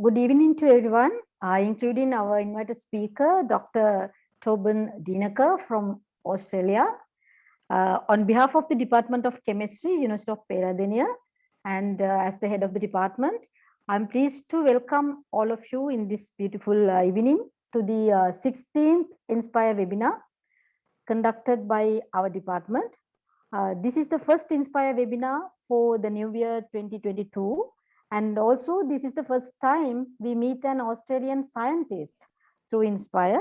Good evening to everyone, including our invited speaker, Dr. Torben Daeneke from Australia. On behalf of the Department of Chemistry, University of Peradeniya, and as the head of the department, I'm pleased to welcome all of you in this beautiful evening to the 16th Inspire webinar conducted by our department. This is the first Inspire webinar for the new year 2022. And also, this is the first time we meet an Australian scientist through Inspire.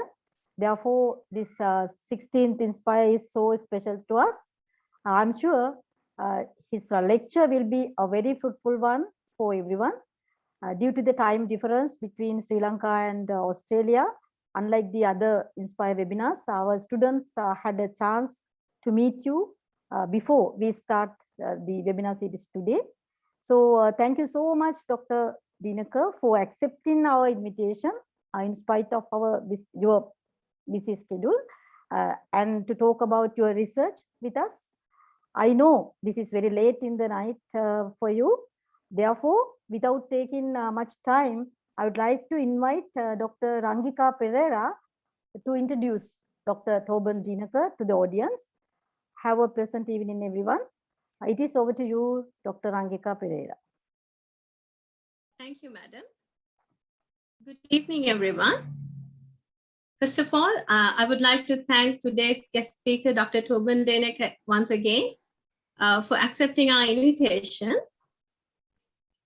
Therefore, this 16th Inspire is so special to us. I'm sure his lecture will be a very fruitful one for everyone. Due to the time difference between Sri Lanka and Australia, unlike the other Inspire webinars, our students had a chance to meet you before we start the webinar series today. So thank you so much, Dr. Daeneke, for accepting our invitation in spite of your busy schedule and to talk about your research with us. I know this is very late in the night for you. Therefore, without taking much time, I would like to invite Dr. Rangika Pereira to introduce Dr. Torben Daeneke to the audience. Have a pleasant evening, everyone. It is over to you, Dr. Rangika Pereira. Thank you, madam. Good evening, everyone. First of all, I would like to thank today's guest speaker, Dr. Torben Daeneke, once again for accepting our invitation.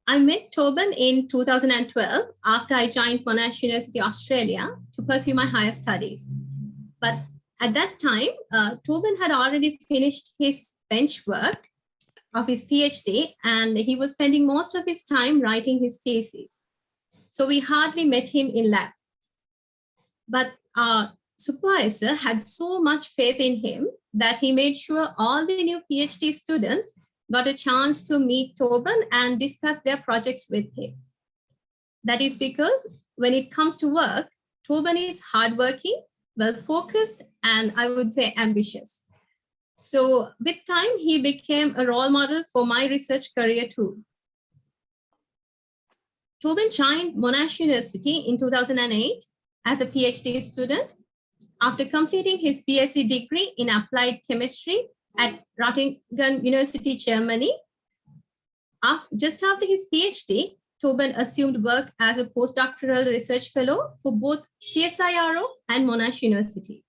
I met Torben in 2012 after I joined Monash University, Australia to pursue my higher studies. But at that time, Torben had already finished his bench work of his PhD, and he was spending most of his time writing his thesis. So we hardly met him in lab. But our supervisor had so much faith in him that he made sure all the new PhD students got a chance to meet Torben and discuss their projects with him. That is because when it comes to work, Torben is hardworking, well-focused, and I would say ambitious. So with time, he became a role model for my research career too. Torben joined Monash University in 2008 as a PhD student after completing his BSc degree in applied chemistry at Rotterdam University, Germany. Just after his PhD, Torben assumed work as a postdoctoral research fellow for both CSIRO and Monash University.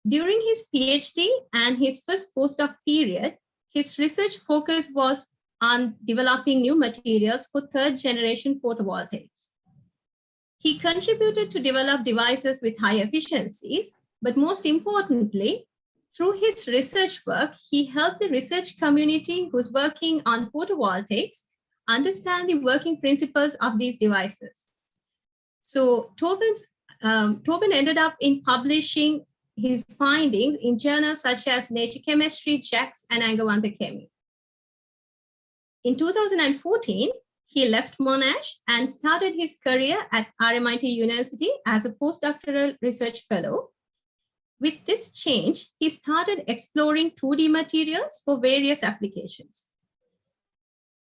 During his PhD and his first postdoc period, his research focus was on developing new materials for third-generation photovoltaics. He contributed to develop devices with high efficiencies, but most importantly, through his research work, he helped the research community who's working on photovoltaics understand the working principles of these devices. So Torben ended up in publishing his findings in journals such as Nature Chemistry, JACS, and Angewandte Chemie. In 2014, he left Monash and started his career at RMIT University as a postdoctoral research fellow. With this change, he started exploring 2D materials for various applications.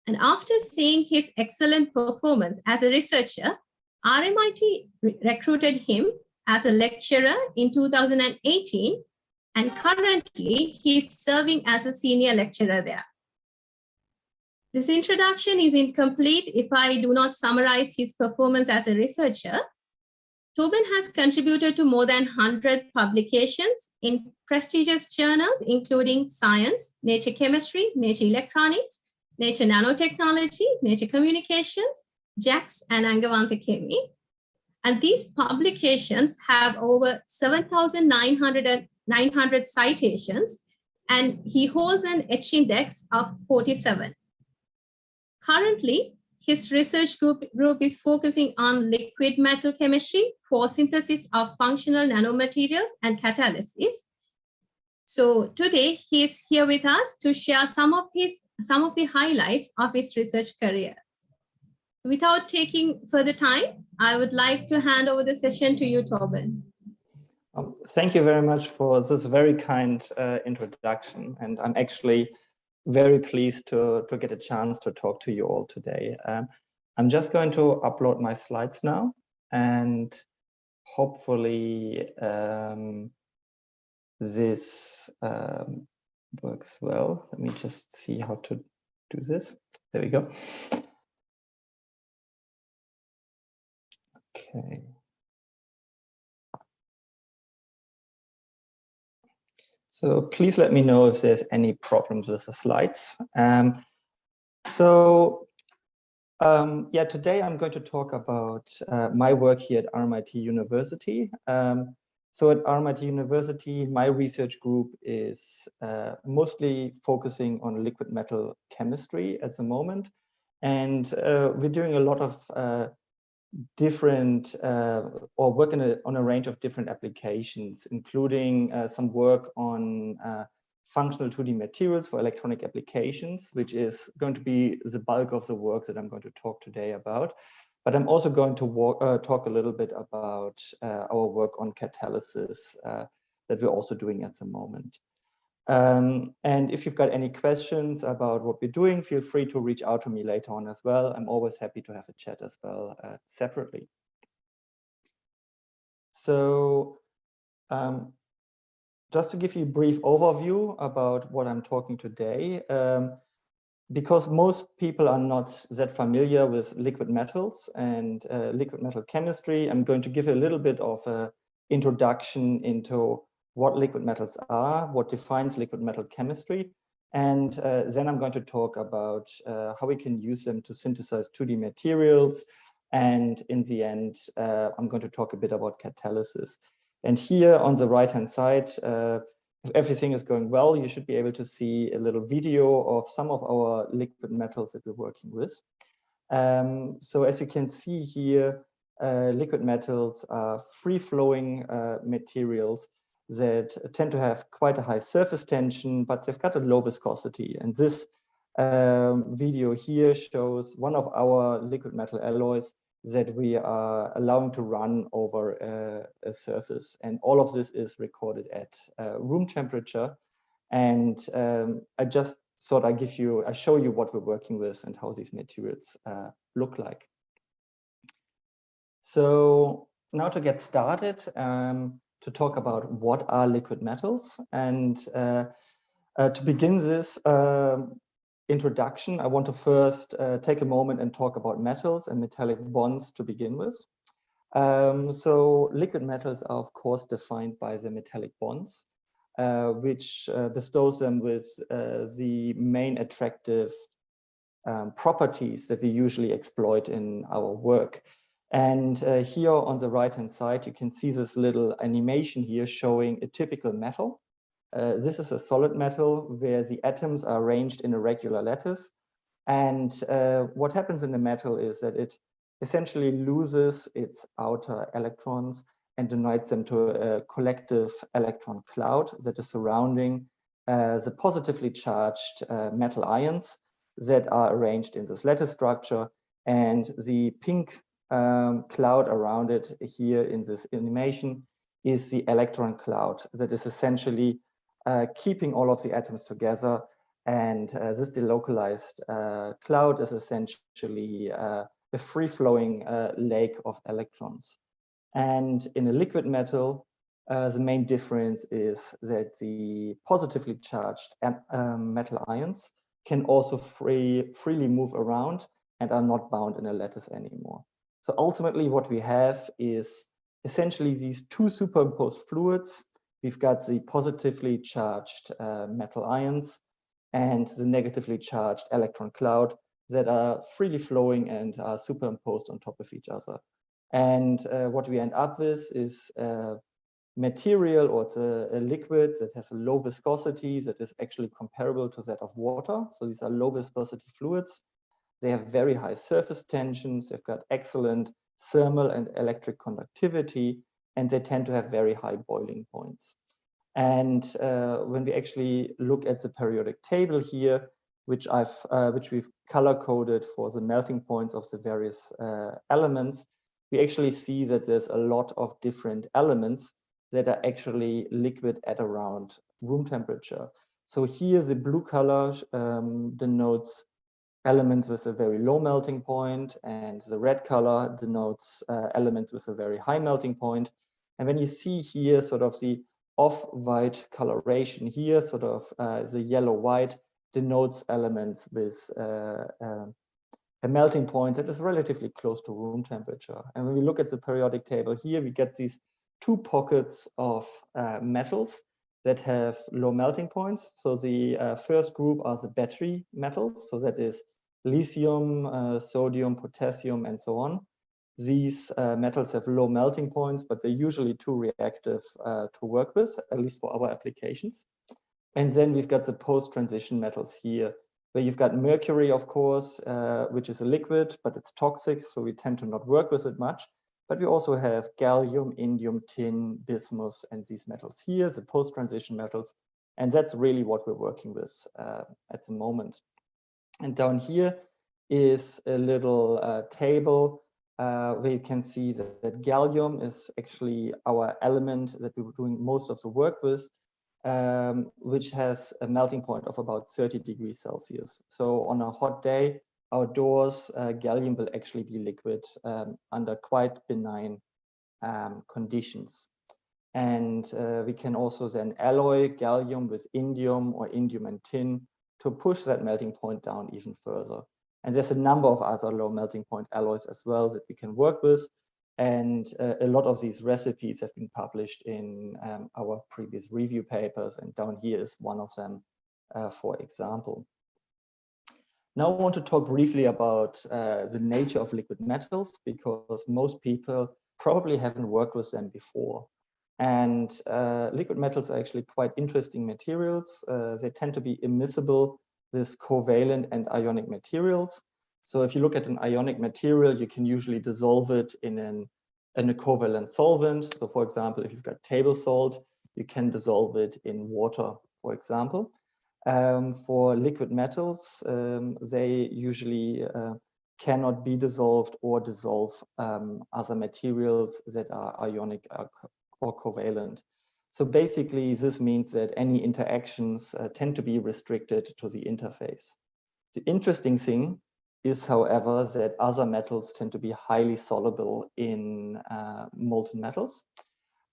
And after seeing his excellent performance as a researcher, RMIT recruited him as a lecturer in 2018, and currently he is serving as a senior lecturer there. This introduction is incomplete if I do not summarize his performance as a researcher. Torben has contributed to more than 100 publications in prestigious journals, including Science, Nature Chemistry, Nature Electronics, Nature Nanotechnology, Nature Communications, JACS, and Angewandte Chemie. And these publications have over 7,900 citations, and he holds an H index of 47. Currently, his research group is focusing on liquid metal chemistry for synthesis of functional nanomaterials and catalysis. So today he is here with us to share some of the highlights of his research career. Without taking further time, I would like to hand over the session to you, Torben. Thank you very much for this very kind introduction. And I'm actually very pleased to get a chance to talk to you all today. I'm just going to upload my slides now, and hopefully this works well. Let me just see how to do this. There we go. Okay. So please let me know if there's any problems with the slides. Yeah, today I'm going to talk about my work here at RMIT University. So at RMIT University, my research group is mostly focusing on liquid metal chemistry at the moment. And we're doing a lot of different or working on a range of different applications, including some work on functional 2D materials for electronic applications, which is going to be the bulk of the work that I'm going to talk today about. But I'm also going to talk a little bit about our work on catalysis that we're also doing at the moment. And if you've got any questions about what we're doing, feel free to reach out to me later on as well. I'm always happy to have a chat as well separately. So just to give you a brief overview about what I'm talking today, because most people are not that familiar with liquid metals and liquid metal chemistry, I'm going to give a little bit of an introduction into what liquid metals are, what defines liquid metal chemistry, and then I'm going to talk about how we can use them to synthesize 2D materials. And in the end, I'm going to talk a bit about catalysis. And here on the right-hand side, if everything is going well, you should be able to see a little video of some of our liquid metals that we're working with. So as you can see here, liquid metals are free-flowing materials that tend to have quite a high surface tension, but they've got a low viscosity. And this video here shows one of our liquid metal alloys that we are allowing to run over a surface. And all of this is recorded at room temperature. And I just thought I show you what we're working with and how these materials look like. So now to get started, to talk about what are liquid metals. And to begin this introduction, I want to first take a moment and talk about metals and metallic bonds to begin with. So liquid metals are, of course, defined by the metallic bonds, which bestows them with the main attractive properties that we usually exploit in our work. And here on the right-hand side, you can see this little animation here showing a typical metal. This is a solid metal where the atoms are arranged in a regular lattice. And what happens in the metal is that it essentially loses its outer electrons and unites them to a collective electron cloud that is surrounding the positively charged metal ions that are arranged in this lattice structure. And the pink cloud around it here in this animation is the electron cloud that is essentially keeping all of the atoms together. And this delocalized cloud is essentially a free-flowing lake of electrons. And in a liquid metal, the main difference is that the positively charged metal ions can also freely move around and are not bound in a lattice anymore. So ultimately what we have is essentially these two superimposed fluids. We've got the positively charged metal ions and the negatively charged electron cloud that are freely flowing and are superimposed on top of each other. And what we end up with is a material, or it's a liquid that has a low viscosity that is actually comparable to that of water. So these are low viscosity fluids. They have very high surface tensions. They've got excellent thermal and electric conductivity, and they tend to have very high boiling points. And when we actually look at the periodic table here, which we've color coded for the melting points of the various elements, we actually see that there's a lot of different elements that are actually liquid at around room temperature. So here the blue color denotes elements with a very low melting point, and the red color denotes elements with a very high melting point. And when you see here sort of the off-white coloration here, sort of the yellow-white denotes elements with a melting point that is relatively close to room temperature. And when we look at the periodic table here, we get these two pockets of metals that have low melting points. So the first group are the battery metals. So that is lithium, sodium, potassium, and so on. These metals have low melting points, but they're usually too reactive to work with, at least for our applications. And then we've got the post-transition metals here, where you've got mercury, of course, which is a liquid, but it's toxic, so we tend to not work with it much. But we also have gallium, indium, tin, bismuth, and these metals here, the post-transition metals. And that's really what we're working with at the moment. And down here is a little table where you can see that gallium is actually our element that we were doing most of the work with, which has a melting point of about 30 degrees Celsius. So on a hot day outdoors, gallium will actually be liquid under quite benign conditions. And we can also then alloy gallium with indium or indium and tin to push that melting point down even further. And there's a number of other low melting point alloys as well that we can work with. And a lot of these recipes have been published in our previous review papers. And down here is one of them, for example. Now I want to talk briefly about the nature of liquid metals, because most people probably haven't worked with them before. And liquid metals are actually quite interesting materials. They tend to be immiscible with covalent and ionic materials. So if you look at an ionic material, you can usually dissolve it in a covalent solvent. So for example, if you've got table salt, you can dissolve it in water, for example. For liquid metals, they usually cannot be dissolved or dissolve other materials that are ionic or covalent. So basically, this means that any interactions tend to be restricted to the interface. The interesting thing is, however, that other metals tend to be highly soluble in molten metals.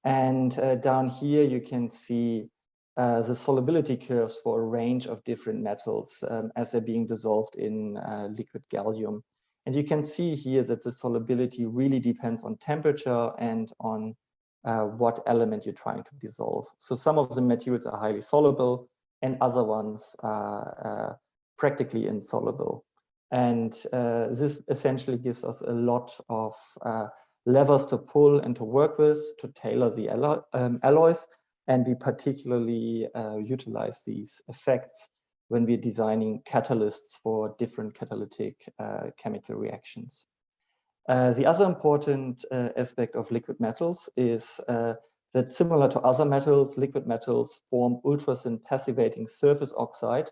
And down here, you can see the solubility curves for a range of different metals as they're being dissolved in liquid gallium. And you can see here that the solubility really depends on temperature and on what element you're trying to dissolve. So some of the materials are highly soluble and other ones are practically insoluble. And this essentially gives us a lot of levers to pull and to work with to tailor the alloys. And we particularly utilize these effects when we're designing catalysts for different catalytic chemical reactions. The other important aspect of liquid metals is that, similar to other metals, liquid metals form ultra-thin passivating surface oxide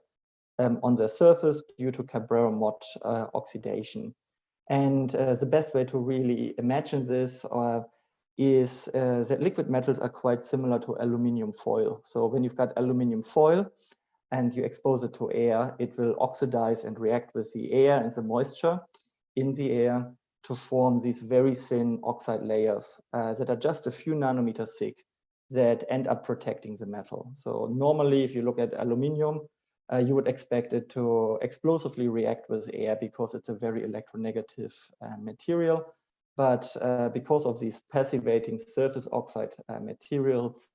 on their surface due to Cabrera-Mott oxidation. And the best way to really imagine this is that liquid metals are quite similar to aluminum foil. So when you've got aluminum foil and you expose it to air, it will oxidize and react with the air and the moisture in the air to form these very thin oxide layers that are just a few nanometers thick that end up protecting the metal. So normally, if you look at aluminum, you would expect it to explosively react with air because it's a very electronegative material. But because of these passivating surface oxide materials,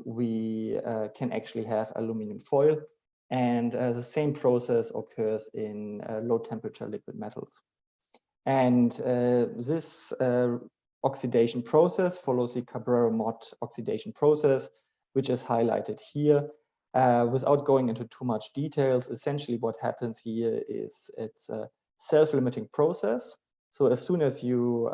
we can actually have aluminum foil. And the same process occurs in low temperature liquid metals. And this oxidation process follows the Cabrera-Mott oxidation process, which is highlighted here. Without going into too much details, essentially what happens here is it's a self-limiting process. So as soon as you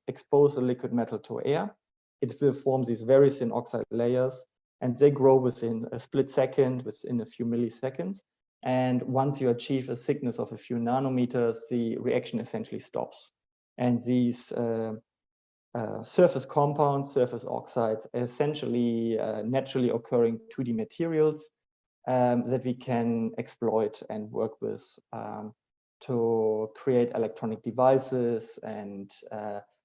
expose a liquid metal to air, it will form these very thin oxide layers, and they grow within a split second, within a few milliseconds. And once you achieve a thickness of a few nanometers, the reaction essentially stops. And these surface compounds, surface oxides, are essentially naturally occurring 2D materials that we can exploit and work with to create electronic devices and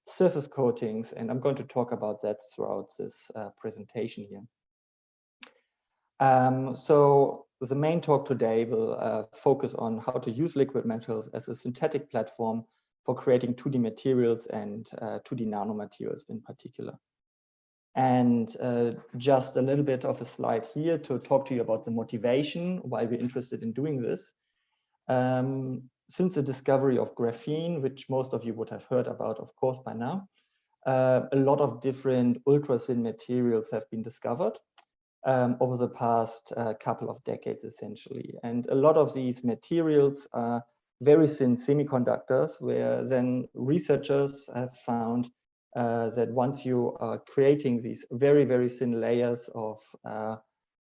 surface coatings. And I'm going to talk about that throughout this presentation here. So the main talk today will focus on how to use liquid metals as a synthetic platform for creating 2D materials and 2D nanomaterials in particular. And just a little bit of a slide here to talk to you about the motivation, why we're interested in doing this. Since the discovery of graphene, which most of you would have heard about, of course, by now, a lot of different ultra-thin materials have been discovered over the past couple of decades, essentially. And a lot of these materials are very thin semiconductors, where then researchers have found that once you are creating these very, very thin layers of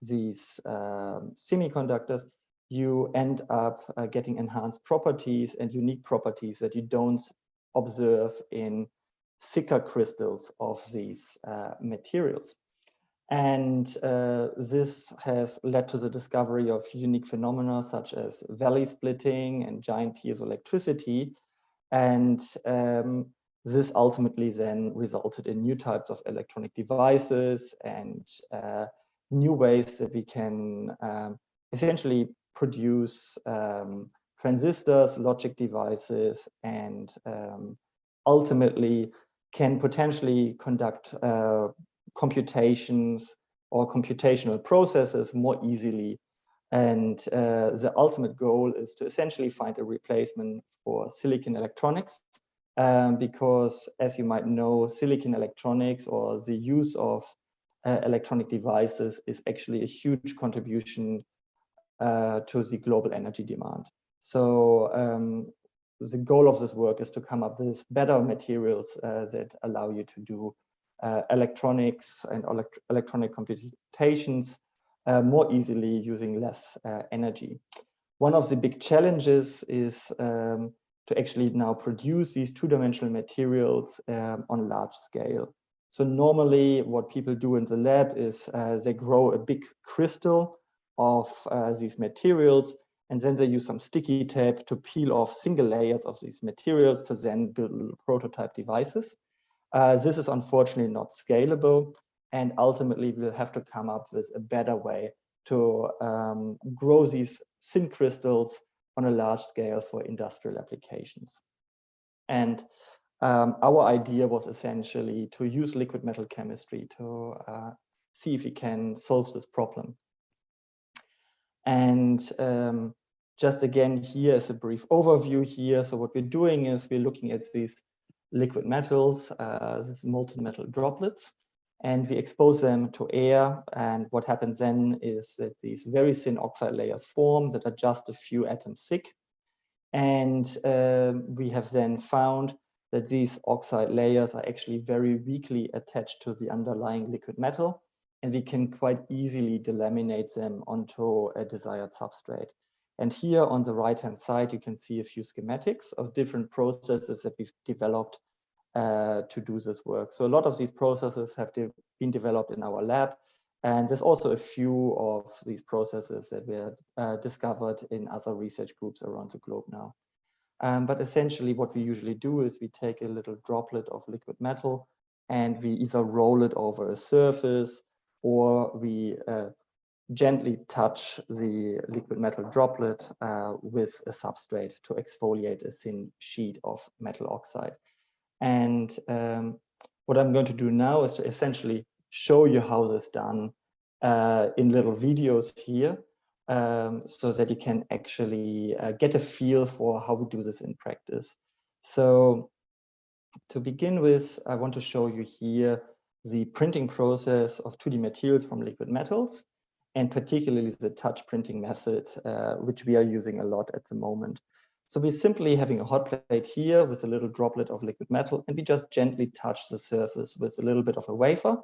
these semiconductors, you end up getting enhanced properties and unique properties that you don't observe in thicker crystals of these materials. And this has led to the discovery of unique phenomena such as valley splitting and giant piezoelectricity. And this ultimately then resulted in new types of electronic devices and new ways that we can essentially produce transistors, logic devices, and ultimately can potentially conduct computations or computational processes more easily. And the ultimate goal is to essentially find a replacement for silicon electronics, because as you might know, silicon electronics or the use of electronic devices is actually a huge contribution to the global energy demand. So the goal of this work is to come up with better materials that allow you to do electronics and electronic computations more easily using less energy. One of the big challenges is to actually now produce these two-dimensional materials on large scale. So normally what people do in the lab is they grow a big crystal of these materials, and then they use some sticky tape to peel off single layers of these materials to then build prototype devices. This is unfortunately not scalable, and ultimately we'll have to come up with a better way to grow these thin crystals on a large scale for industrial applications. And our idea was essentially to use liquid metal chemistry to see if we can solve this problem. And just again, here is a brief overview here. So what we're doing is we're looking at these liquid metals, these molten metal droplets, and we expose them to air. And what happens then is that these very thin oxide layers form that are just a few atoms thick. And we have then found that these oxide layers are actually very weakly attached to the underlying liquid metal, and we can quite easily delaminate them onto a desired substrate. And here on the right-hand side, you can see a few schematics of different processes that we've developed to do this work. So a lot of these processes have been developed in our lab, and there's also a few of these processes that were discovered in other research groups around the globe now. But essentially what we usually do is we take a little droplet of liquid metal and we either roll it over a surface, or we gently touch the liquid metal droplet with a substrate to exfoliate a thin sheet of metal oxide. And what I'm going to do now is to essentially show you how this is done in little videos here, so that you can actually get a feel for how we do this in practice. So to begin with, I want to show you here the printing process of 2D materials from liquid metals, and particularly the touch printing method, which we are using a lot at the moment. So we're simply having a hot plate here with a little droplet of liquid metal, and we just gently touch the surface with a little bit of a wafer.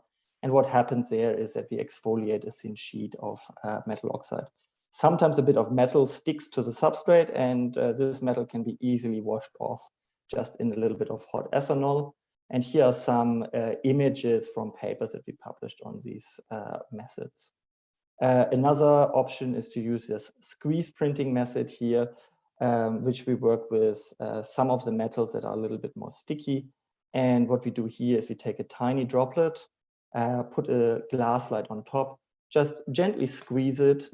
And what happens there is that we exfoliate a thin sheet of metal oxide. Sometimes a bit of metal sticks to the substrate, and this metal can be easily washed off just in a little bit of hot ethanol. And here are some images from papers that we published on these methods. Another option is to use this squeeze printing method here, which we work with some of the metals that are a little bit more sticky. And what we do here is we take a tiny droplet, put a glass slide on top, just gently squeeze it,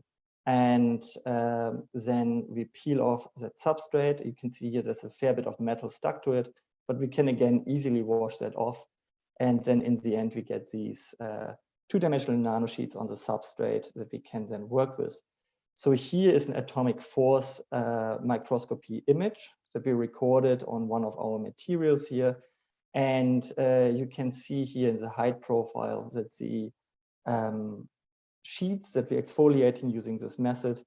and then we peel off that substrate. You can see here there's a fair bit of metal stuck to it, but we can again easily wash that off. And then in the end, we get these two-dimensional nanosheets on the substrate that we can then work with. So here is an atomic force microscopy image that we recorded on one of our materials here. And you can see here in the height profile that the sheets that we're exfoliating using this method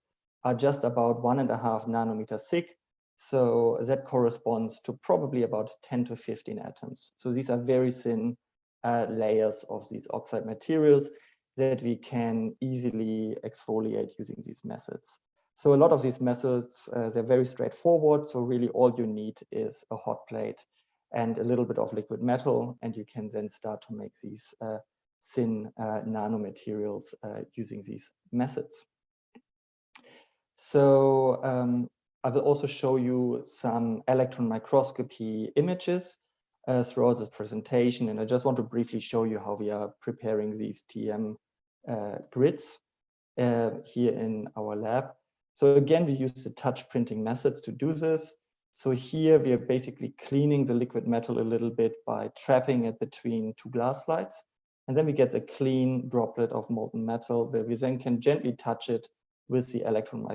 are just about 1.5 nanometer thick. So that corresponds to probably about 10 to 15 atoms. So these are very thin layers of these oxide materials that we can easily exfoliate using these methods. So a lot of these methods, they're very straightforward. So really all you need is a hot plate and a little bit of liquid metal, and you can then start to make these thin nanomaterials using these methods. So I will also show you some electron microscopy images throughout this presentation, and I just want to briefly show you how we are preparing these TM grids here in our lab. So again, we use the touch printing methods to do this. So here we are basically cleaning the liquid metal a little bit by trapping it between two glass slides. And then we get a clean droplet of molten metal where we then can gently touch it with the electron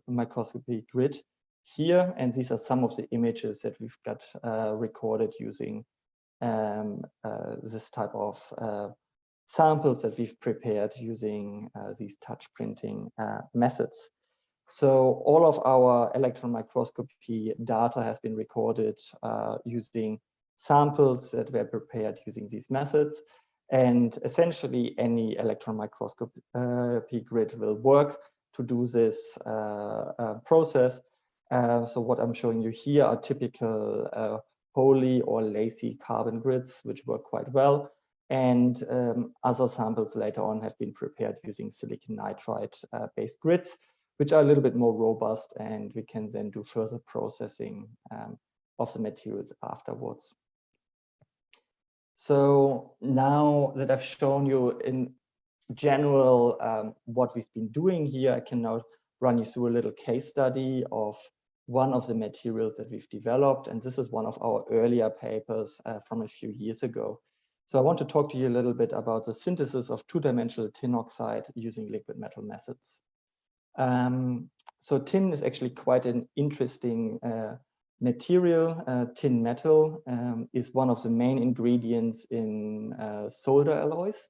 microscopy grid here. And these are some of the images that we've got recorded using this type of samples that we've prepared using these touch printing methods. So all of our electron microscopy data has been recorded using samples that were prepared using these methods. And essentially any electron microscopy grid will work to do this process. So what I'm showing you here are typical poly or lacy carbon grids, which work quite well. And other samples later on have been prepared using silicon nitride based grids, which are a little bit more robust, and we can then do further processing of the materials afterwards. So now that I've shown you in general what we've been doing here, I can now run you through a little case study of one of the materials that we've developed. And this is one of our earlier papers from a few years ago. So I want to talk to you a little bit about the synthesis of two-dimensional tin oxide using liquid metal methods. So tin is actually quite an interesting material. Tin metal is one of the main ingredients in solder alloys,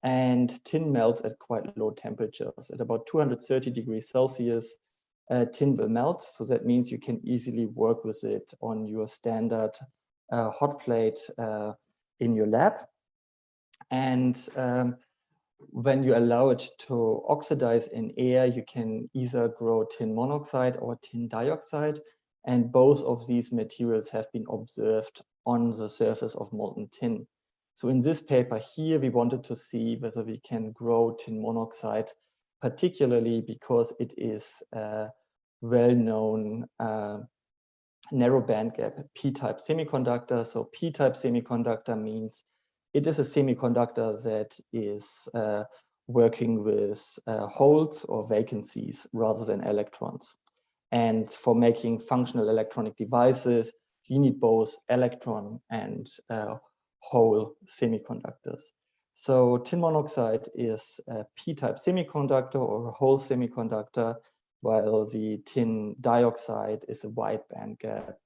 and tin melts at quite low temperatures. At about 230 degrees Celsius, tin will melt. So that means you can easily work with it on your standard hot plate in your lab. And when you allow it to oxidize in air, you can either grow tin monoxide or tin dioxide. And both of these materials have been observed on the surface of molten tin. So in this paper here, we wanted to see whether we can grow tin monoxide, particularly because it is a well-known narrow bandgap p-type semiconductor. So p-type semiconductor means it is a semiconductor that is working with holes or vacancies rather than electrons. And for making functional electronic devices, you need both electron and hole semiconductors. So tin monoxide is a p-type semiconductor or a hole semiconductor, while the tin dioxide is a wide bandgap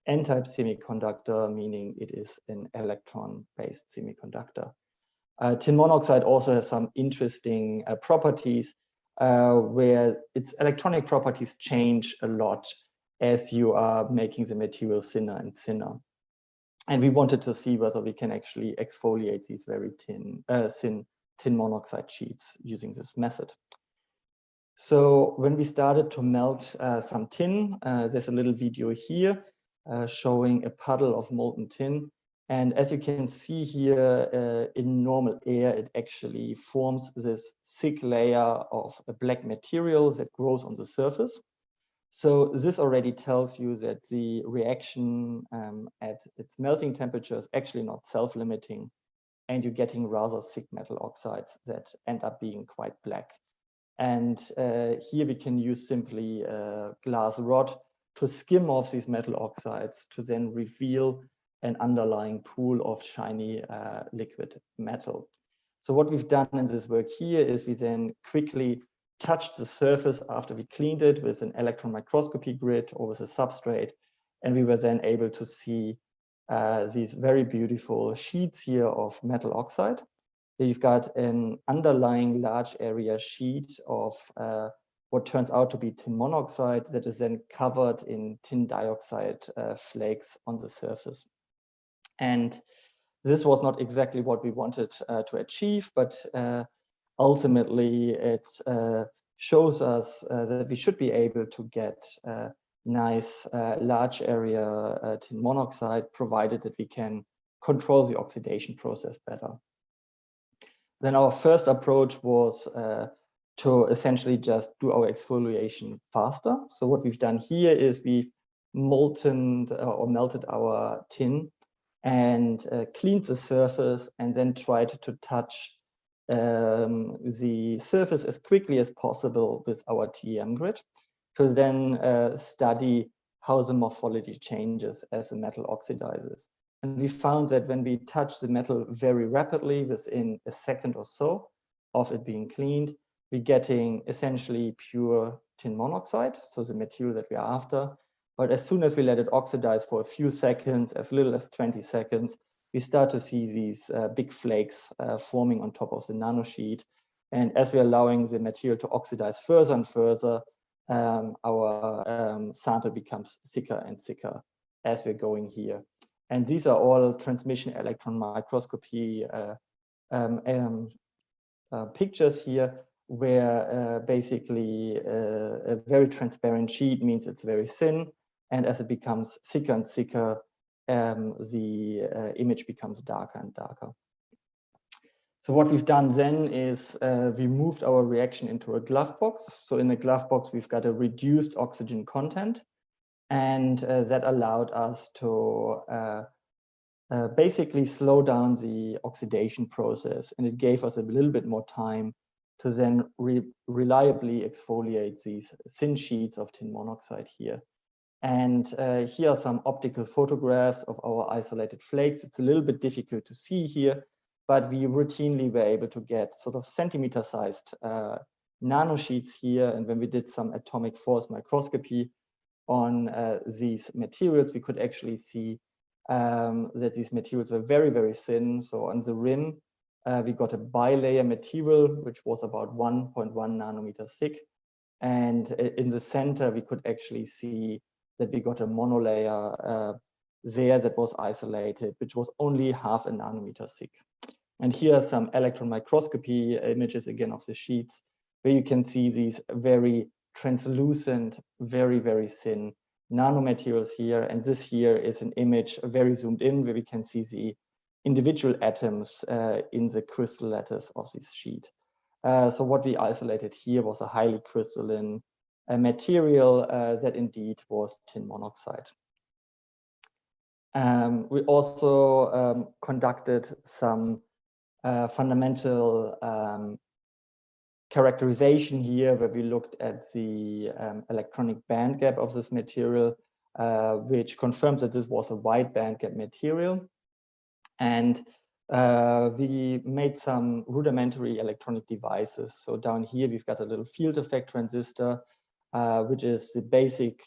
n-type semiconductor, meaning it is an electron-based semiconductor. Tin monoxide also has some interesting properties where its electronic properties change a lot as you are making the material thinner and thinner. And we wanted to see whether we can actually exfoliate these very thin tin monoxide sheets using this method. So when we started to melt some tin, there's a little video here showing a puddle of molten tin. And as you can see here, in normal air, it actually forms this thick layer of a black material that grows on the surface. So this already tells you that the reaction at its melting temperature is actually not self-limiting, and you're getting rather thick metal oxides that end up being quite black. And here we can use simply a glass rod to skim off these metal oxides to then reveal an underlying pool of shiny liquid metal. So what we've done in this work here is we then quickly touched the surface after we cleaned it with an electron microscopy grid or with a substrate, and we were then able to see these very beautiful sheets here of metal oxide. You've got an underlying large area sheet of what turns out to be tin monoxide that is then covered in tin dioxide flakes on the surface. And this was not exactly what we wanted to achieve, but ultimately it shows us that we should be able to get nice large area tin monoxide, provided that we can control the oxidation process better. Then our first approach was to essentially just do our exfoliation faster. So what we've done here is we've melted our tin and cleaned the surface, and then tried to touch the surface as quickly as possible with our TEM grid to then study how the morphology changes as the metal oxidizes. And we found that when we touch the metal very rapidly, within a second or so of it being cleaned, we're getting essentially pure tin monoxide, so the material that we are after. But as soon as we let it oxidize for a few seconds, as little as 20 seconds, we start to see these big flakes forming on top of the nanosheet. And as we're allowing the material to oxidize further and further, our sample becomes thicker and thicker as we're going here. And these are all transmission electron microscopy pictures here, where basically a very transparent sheet means it's very thin. And as it becomes thicker and thicker, the image becomes darker and darker. So what we've done then is we moved our reaction into a glove box. So in the glove box, we've got a reduced oxygen content. And that allowed us to basically slow down the oxidation process. And it gave us a little bit more time to then reliably exfoliate these thin sheets of tin monoxide here. And here are some optical photographs of our isolated flakes. It's a little bit difficult to see here, but we routinely were able to get sort of centimeter-sized nanosheets here. And when we did some atomic force microscopy on these materials, we could actually see that these materials were very, very thin. So on the rim, we got a bilayer material, which was about 1.1 nanometer thick. And in the center, we could actually see that we got a monolayer there that was isolated, which was only half a nanometer thick. And here are some electron microscopy images again of the sheets, where you can see these very translucent, very, very thin nanomaterials here. And this here is an image very zoomed in, where we can see the individual atoms in the crystal lattice of this sheet. So what we isolated here was a highly crystalline material that indeed was tin monoxide. We also conducted some fundamental characterization here, where we looked at the electronic band gap of this material, which confirms that this was a wide band gap material. And we made some rudimentary electronic devices. So down here, we've got a little field effect transistor, which is the basic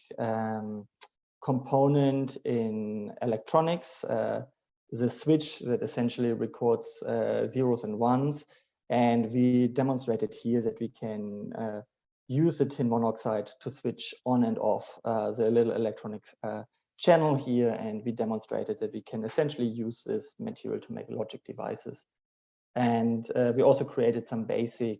component in electronics, the switch that essentially records zeros and ones. And we demonstrated here that we can use the tin monoxide to switch on and off the little electronic channel here. And we demonstrated that we can essentially use this material to make logic devices. And we also created some basic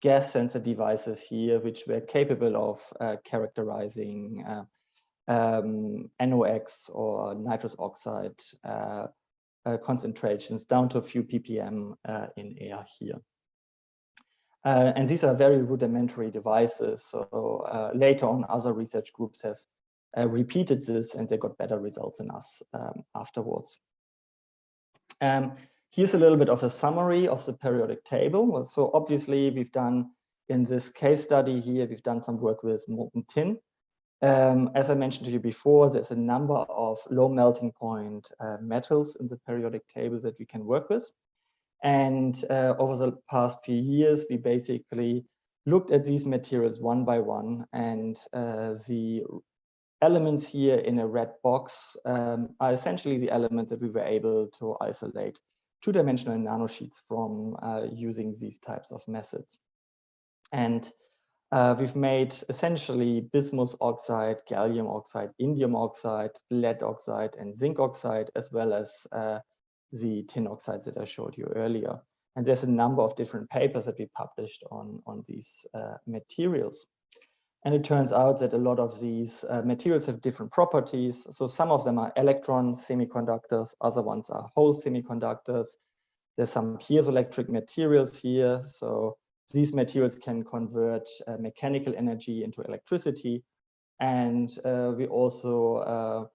gas sensor devices here, which were capable of characterizing NOx or nitrous oxide concentrations down to a few ppm in air here. And these are very rudimentary devices. So later on, other research groups have repeated this, and they got better results than us afterwards. Here's a little bit of a summary of the periodic table. So obviously, we've done, in this case study here, we've done some work with molten tin. As I mentioned to you before, there's a number of low melting point metals in the periodic table that we can work with. And over the past few years, we basically looked at these materials one by one, and the elements here in a red box are essentially the elements that we were able to isolate two-dimensional nanosheets from using these types of methods. And we've made essentially bismuth oxide, gallium oxide, indium oxide, lead oxide, and zinc oxide, as well as the tin oxides that I showed you earlier. And there's a number of different papers that we published on these materials. And it turns out that a lot of these materials have different properties. So some of them are electron semiconductors, other ones are hole semiconductors. There's some piezoelectric materials here. So these materials can convert mechanical energy into electricity. And we also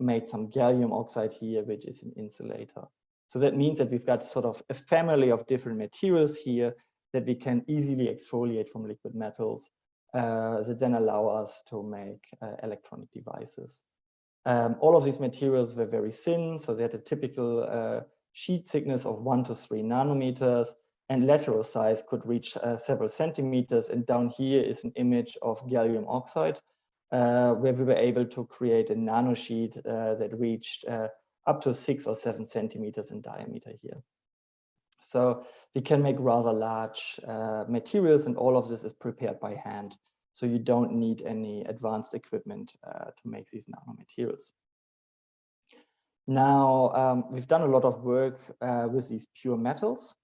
made some gallium oxide here, which is an insulator. So that means that we've got sort of a family of different materials here that we can easily exfoliate from liquid metals that then allow us to make electronic devices. All of these materials were very thin, so they had a typical sheet thickness of 1 to 3 nanometers, and lateral size could reach several centimeters. And down here is an image of gallium oxide, where we were able to create a nanosheet that reached up to 6 or 7 centimeters in diameter here. So we can make rather large materials, and all of this is prepared by hand. So you don't need any advanced equipment to make these nanomaterials. Now, we've done a lot of work with these pure metals,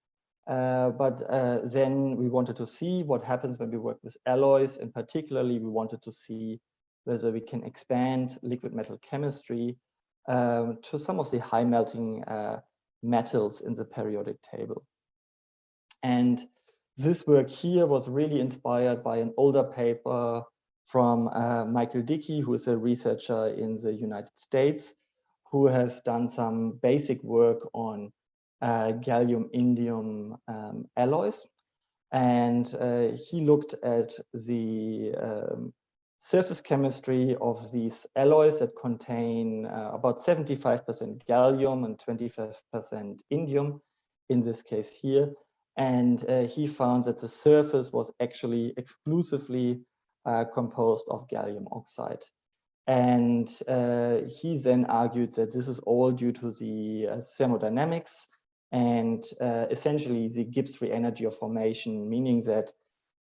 but then we wanted to see what happens when we work with alloys, and particularly we wanted to see whether we can expand liquid metal chemistry to some of the high melting metals in the periodic table. And this work here was really inspired by an older paper from Michael Dickey, who is a researcher in the United States, who has done some basic work on gallium-indium alloys. And he looked at the surface chemistry of these alloys that contain about 75% gallium and 25% indium, in this case here. And he found that the surface was actually exclusively composed of gallium oxide. And he then argued that this is all due to the thermodynamics and essentially the Gibbs free energy of formation, meaning that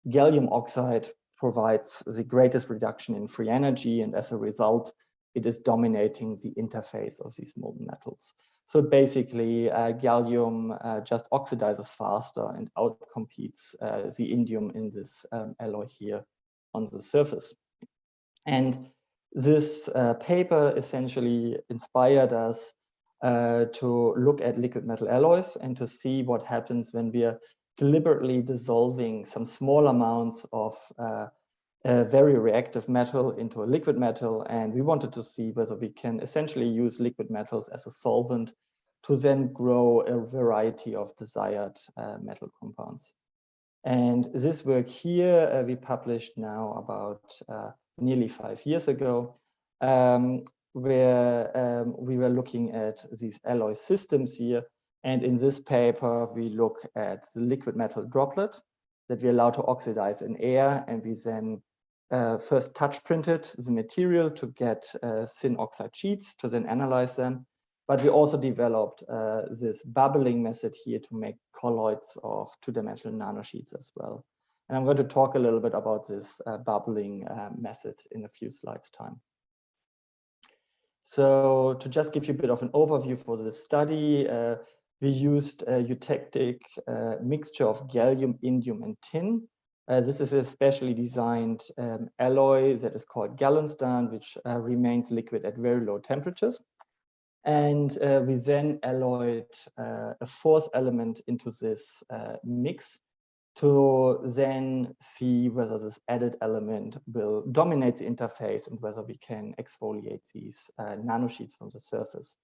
gallium oxide provides the greatest reduction in free energy, and as a result, it is dominating the interface of these molten metals. So basically, gallium just oxidizes faster and outcompetes the indium in this alloy here on the surface. And this paper essentially inspired us to look at liquid metal alloys and to see what happens when we are deliberately dissolving some small amounts of a very reactive metal into a liquid metal. And we wanted to see whether we can essentially use liquid metals as a solvent to then grow a variety of desired metal compounds. And this work here we published now about nearly 5 years ago, where we were looking at these alloy systems here. And in this paper, we look at the liquid metal droplet that we allow to oxidize in air, and we then first touch printed the material to get thin oxide sheets to then analyze them. But we also developed this bubbling method here to make colloids of two-dimensional nanosheets as well. And I'm going to talk a little bit about this bubbling method in a few slides' time. So to just give you a bit of an overview for this study, we used a eutectic mixture of gallium, indium, and tin This is a specially designed alloy that is called gallenstein, which remains liquid at very low temperatures. And we then alloyed a fourth element into this mix to then see whether this added element will dominate the interface and whether we can exfoliate these nanosheets from the surface.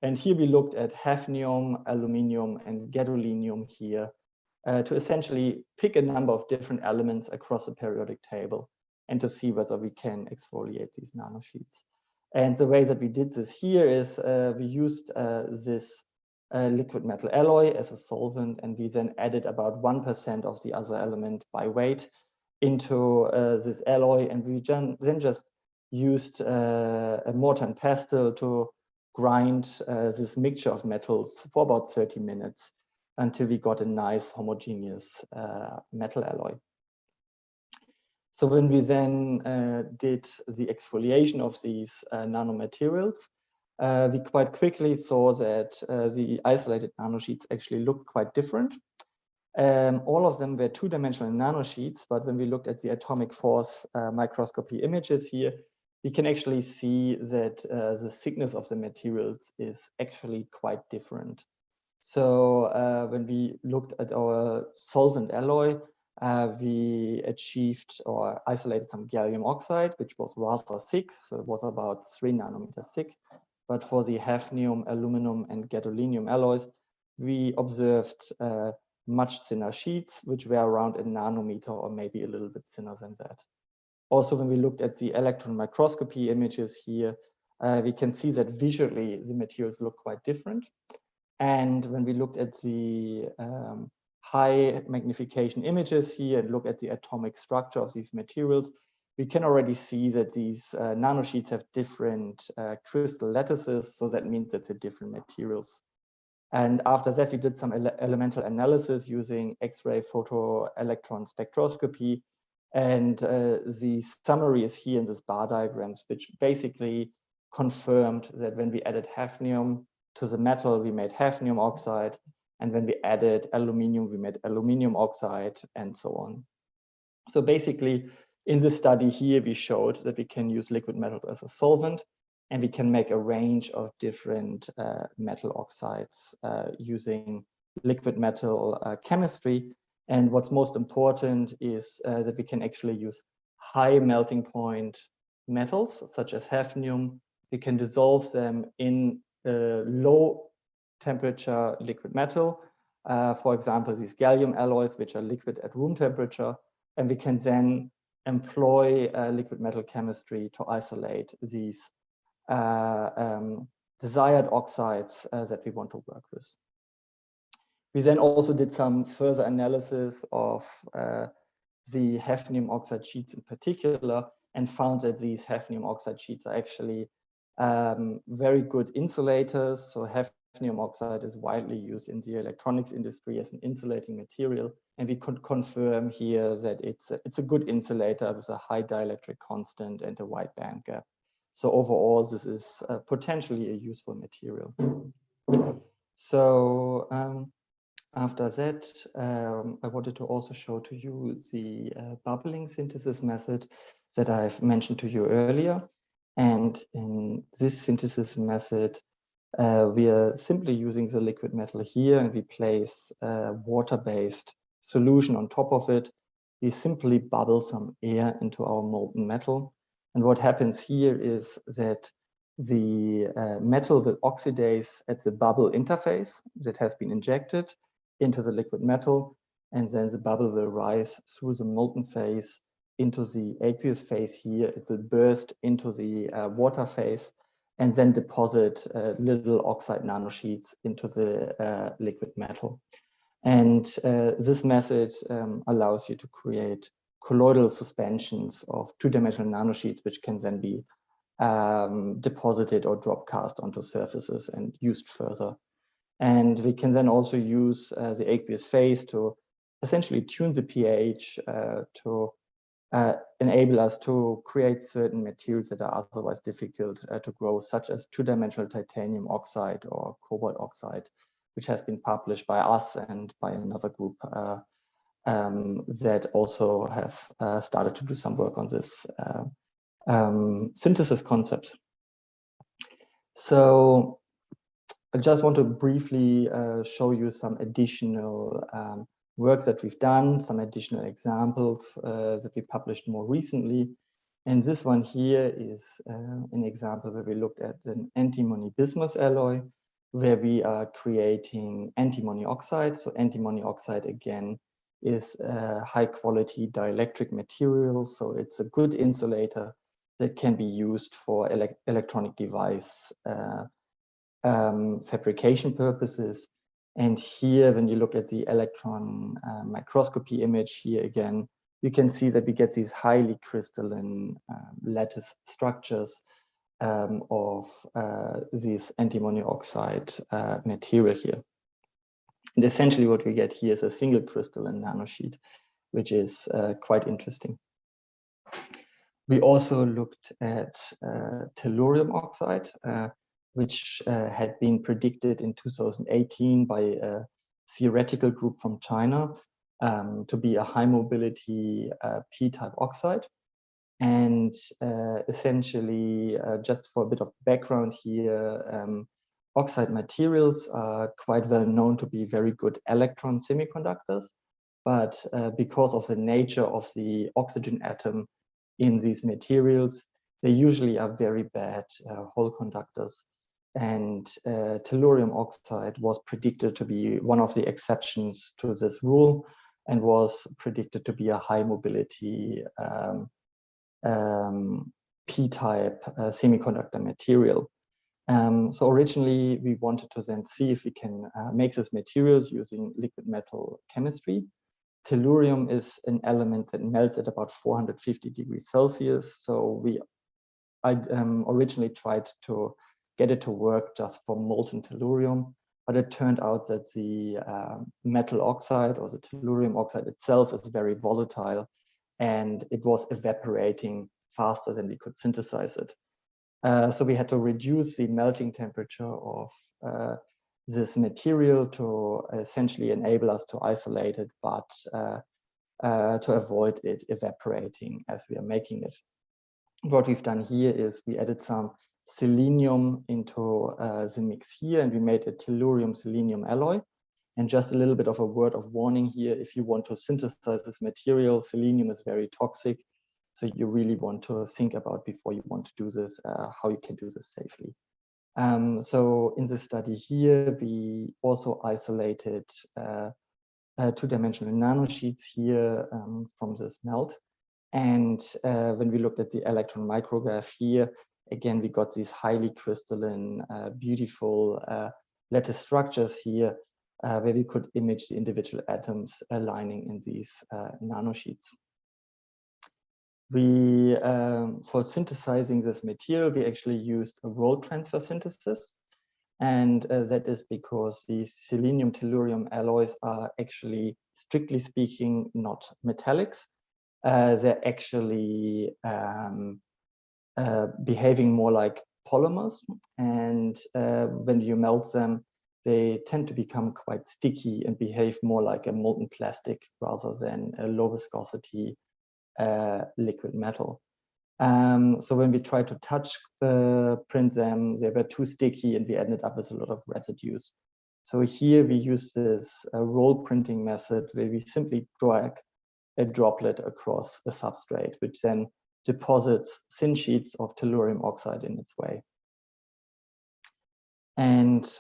And here we looked at hafnium, aluminium, and gadolinium here to essentially pick a number of different elements across the periodic table and to see whether we can exfoliate these nanosheets. And the way that we did this here is we used this liquid metal alloy as a solvent, and we then added about 1% of the other element by weight into this alloy, and we then just used a mortar and pestle to grind this mixture of metals for about 30 minutes until we got a nice homogeneous metal alloy. So when we then did the exfoliation of these nanomaterials, we quite quickly saw that the isolated nanosheets actually looked quite different. All of them were two-dimensional nanosheets, but when we looked at the atomic force microscopy images here, we can actually see that the thickness of the materials is actually quite different. So when we looked at our solvent alloy, we achieved or isolated some gallium oxide, which was rather thick, so it was about 3 nanometers thick. But for the hafnium, aluminum, and gadolinium alloys, we observed much thinner sheets, which were around a nanometer or maybe a little bit thinner than that. Also, when we looked at the electron microscopy images here, we can see that visually the materials look quite different. And when we looked at the high magnification images here and look at the atomic structure of these materials, we can already see that these nanosheets have different crystal lattices. So that means that they're different materials. And after that, we did some elemental analysis using X-ray photoelectron spectroscopy. And the summary is here in this bar diagrams, which basically confirmed that when we added hafnium to the metal, we made hafnium oxide. And when we added aluminium, we made aluminium oxide, and so on. So basically, in this study here, we showed that we can use liquid metal as a solvent, and we can make a range of different metal oxides using liquid metal chemistry. And what's most important is that we can actually use high melting point metals, such as hafnium. We can dissolve them in low temperature liquid metal. For example, these gallium alloys, which are liquid at room temperature. And we can then employ liquid metal chemistry to isolate these desired oxides that we want to work with. We then also did some further analysis of the hafnium oxide sheets in particular, and found that these hafnium oxide sheets are actually very good insulators. So hafnium oxide is widely used in the electronics industry as an insulating material. And we could confirm here that it's a good insulator with a high dielectric constant and a wide band gap. So overall, this is potentially a useful material. So after that, I wanted to also show to you the bubbling synthesis method that I've mentioned to you earlier. And in this synthesis method, we are simply using the liquid metal here, and we place a water-based solution on top of it. We simply bubble some air into our molten metal. And what happens here is that the metal will oxidize at the bubble interface that has been injected into the liquid metal, and then the bubble will rise through the molten phase into the aqueous phase here. It will burst into the water phase and then deposit little oxide nanosheets into the liquid metal. And this method allows you to create colloidal suspensions of two-dimensional nanosheets, which can then be deposited or drop cast onto surfaces and used further. And we can then also use the aqueous phase to essentially tune the pH to enable us to create certain materials that are otherwise difficult to grow, such as two-dimensional titanium oxide or cobalt oxide, which has been published by us and by another group that also have started to do some work on this synthesis concept. So I just want to briefly show you some additional work that we've done, some additional examples that we published more recently. And this one here is an example where we looked at an antimony bismuth alloy, where we are creating antimony oxide. So antimony oxide, again, is a high quality dielectric material. So it's a good insulator that can be used for electronic device fabrication purposes. And here, when you look at the electron microscopy image here again, you can see that we get these highly crystalline lattice structures of this antimony oxide material here. And essentially what we get here is a single crystalline nanosheet, which is quite interesting. We also looked at tellurium oxide, which had been predicted in 2018 by a theoretical group from China to be a high mobility p-type oxide. And essentially, just for a bit of background here, oxide materials are quite well known to be very good electron semiconductors, but because of the nature of the oxygen atom in these materials, they usually are very bad hole conductors. And tellurium oxide was predicted to be one of the exceptions to this rule and was predicted to be a high mobility p-type semiconductor material. So originally we wanted to then see if we can make these materials using liquid metal chemistry. Tellurium is an element that melts at about 450 degrees Celsius. So I originally tried to get it to work just for molten tellurium, but it turned out that the metal oxide or the tellurium oxide itself is very volatile, and it was evaporating faster than we could synthesize it. So we had to reduce the melting temperature of this material to essentially enable us to isolate it, but to avoid it evaporating as we are making it. What we've done here is we added some selenium into the mix here, and we made a tellurium selenium alloy. And just a little bit of a word of warning here: if you want to synthesize this material, selenium is very toxic. So you really want to think about before you want to do this, how you can do this safely. So in this study here, we also isolated two-dimensional nanosheets here from this melt. And when we looked at the electron micrograph here, again, we got these highly crystalline, beautiful lattice structures here, where we could image the individual atoms aligning in these nanosheets. We, for synthesizing this material, we actually used a role transfer synthesis. And that is because the selenium tellurium alloys are actually, strictly speaking, not metallics. They're actually behaving more like polymers. And when you melt them, they tend to become quite sticky and behave more like a molten plastic rather than a low viscosity liquid metal. So when we tried to touch print them, they were too sticky and we ended up with a lot of residues. So here we use this roll printing method where we simply drag a droplet across a substrate, which then deposits thin sheets of tellurium oxide in its way. And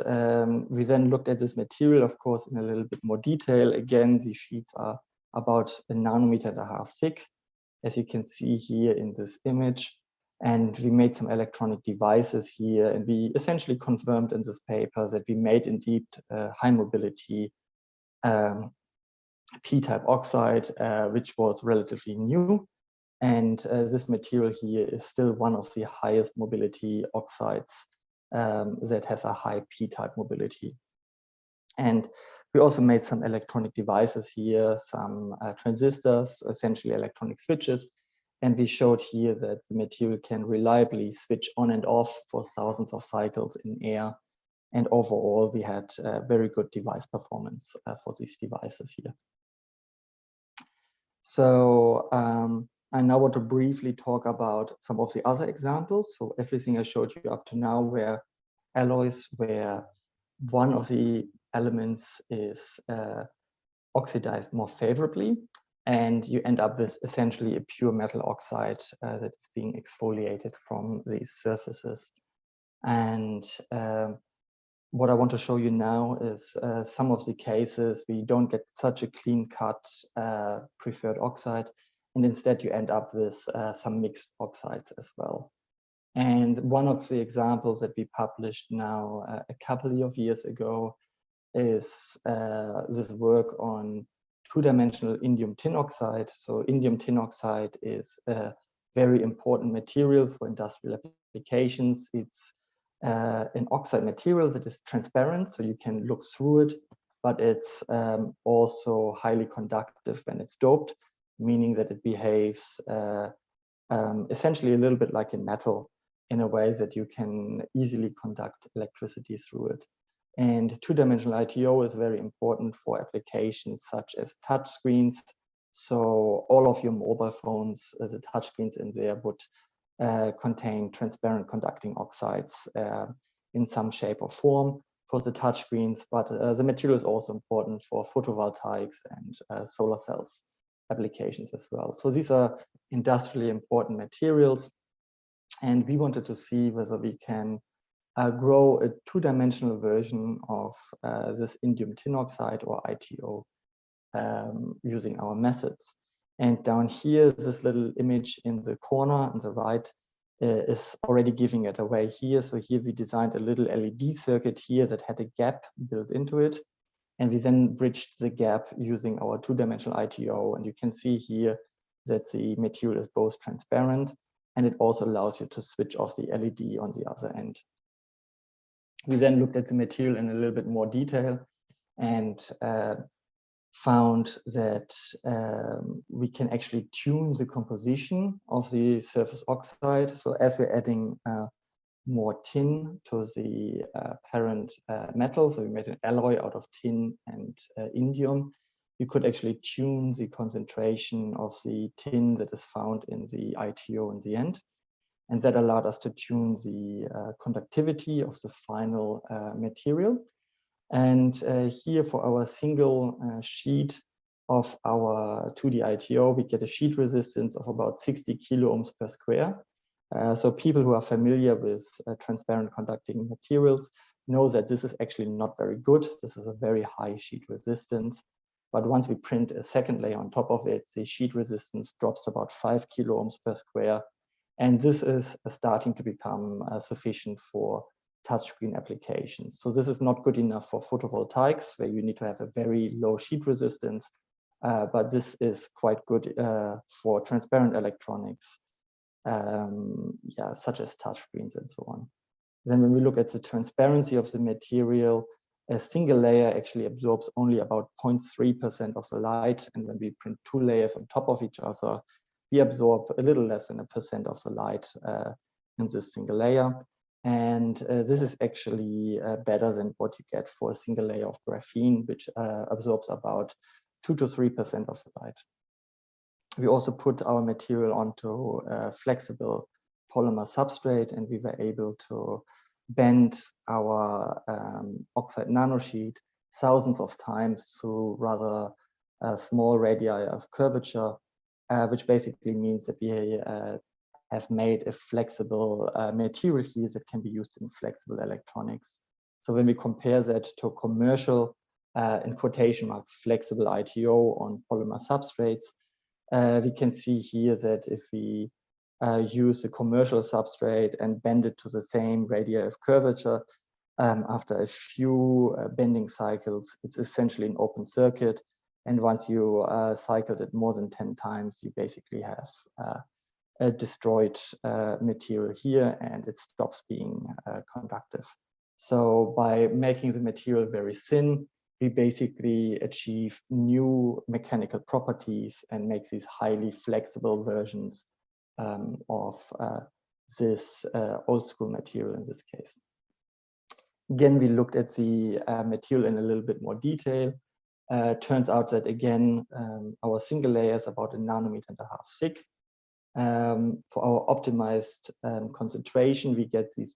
we then looked at this material, of course, in a little bit more detail. Again, these sheets are about 1.5 nanometers thick, as you can see here in this image. And we made some electronic devices here, and we essentially confirmed in this paper that we made indeed high mobility p-type oxide, which was relatively new. And this material here is still one of the highest mobility oxides that has a high p-type mobility. And we also made some electronic devices here, some transistors, essentially electronic switches. And we showed here that the material can reliably switch on and off for thousands of cycles in air. And overall, we had very good device performance for these devices here. So I now want to briefly talk about some of the other examples. So everything I showed you up to now were alloys where one of the elements is oxidized more favorably, and you end up with essentially a pure metal oxide that is being exfoliated from these surfaces. And what I want to show you now is some of the cases where you don't get such a clean-cut preferred oxide, and instead you end up with some mixed oxides as well. And one of the examples that we published now a couple of years ago is this work on two-dimensional indium tin oxide. So indium tin oxide is a very important material for industrial applications. It's an oxide material that is transparent, so you can look through it, but it's also highly conductive when it's doped, meaning that it behaves essentially a little bit like a metal in a way that you can easily conduct electricity through it. And two-dimensional ITO is very important for applications such as touch screens. So all of your mobile phones, the touch screens in there would contain transparent conducting oxides in some shape or form for the touch screens, but the material is also important for photovoltaics and solar cells applications as well. So these are industrially important materials, and we wanted to see whether we can grow a two-dimensional version of this indium tin oxide or ITO using our methods. And down here, this little image in the corner on the right is already giving it away here. So here we designed a little LED circuit here that had a gap built into it. And we then bridged the gap using our two-dimensional ITO. And you can see here that the material is both transparent, and it also allows you to switch off the LED on the other end. We then looked at the material in a little bit more detail and found that we can actually tune the composition of the surface oxide. So as we're adding more tin to the parent metal, so we made an alloy out of tin and indium, you could actually tune the concentration of the tin that is found in the ITO in the end. And that allowed us to tune the conductivity of the final material. And here for our single sheet of our 2D ITO, we get a sheet resistance of about 60 kilo ohms per square. So people who are familiar with transparent conducting materials know that this is actually not very good. This is a very high sheet resistance. But once we print a second layer on top of it, the sheet resistance drops to about 5 kilo ohms per square. And this is starting to become sufficient for touchscreen applications. So this is not good enough for photovoltaics, where you need to have a very low sheet resistance, but this is quite good for transparent electronics, such as touchscreens and so on. Then when we look at the transparency of the material, a single layer actually absorbs only about 0.3% of the light. And when we print two layers on top of each other, we absorb a little less than 1% of the light in this single layer. And this is actually better than what you get for a single layer of graphene, which absorbs about 2 to 3% of the light. We also put our material onto a flexible polymer substrate, and we were able to bend our oxide nanosheet thousands of times through rather small radii of curvature, which basically means that we have made a flexible material here that can be used in flexible electronics. So when we compare that to commercial, in quotation marks, flexible ITO on polymer substrates, we can see here that if we use a commercial substrate and bend it to the same radii of curvature, after a few bending cycles, it's essentially an open circuit. And once you cycled it more than 10 times, you basically have a destroyed material here, and it stops being conductive. So by making the material very thin, we basically achieve new mechanical properties and make these highly flexible versions of this old school material in this case. Again, we looked at the material in a little bit more detail. turns out that again, our single layer is about 1.5 nanometers thick. For our optimized concentration, we get these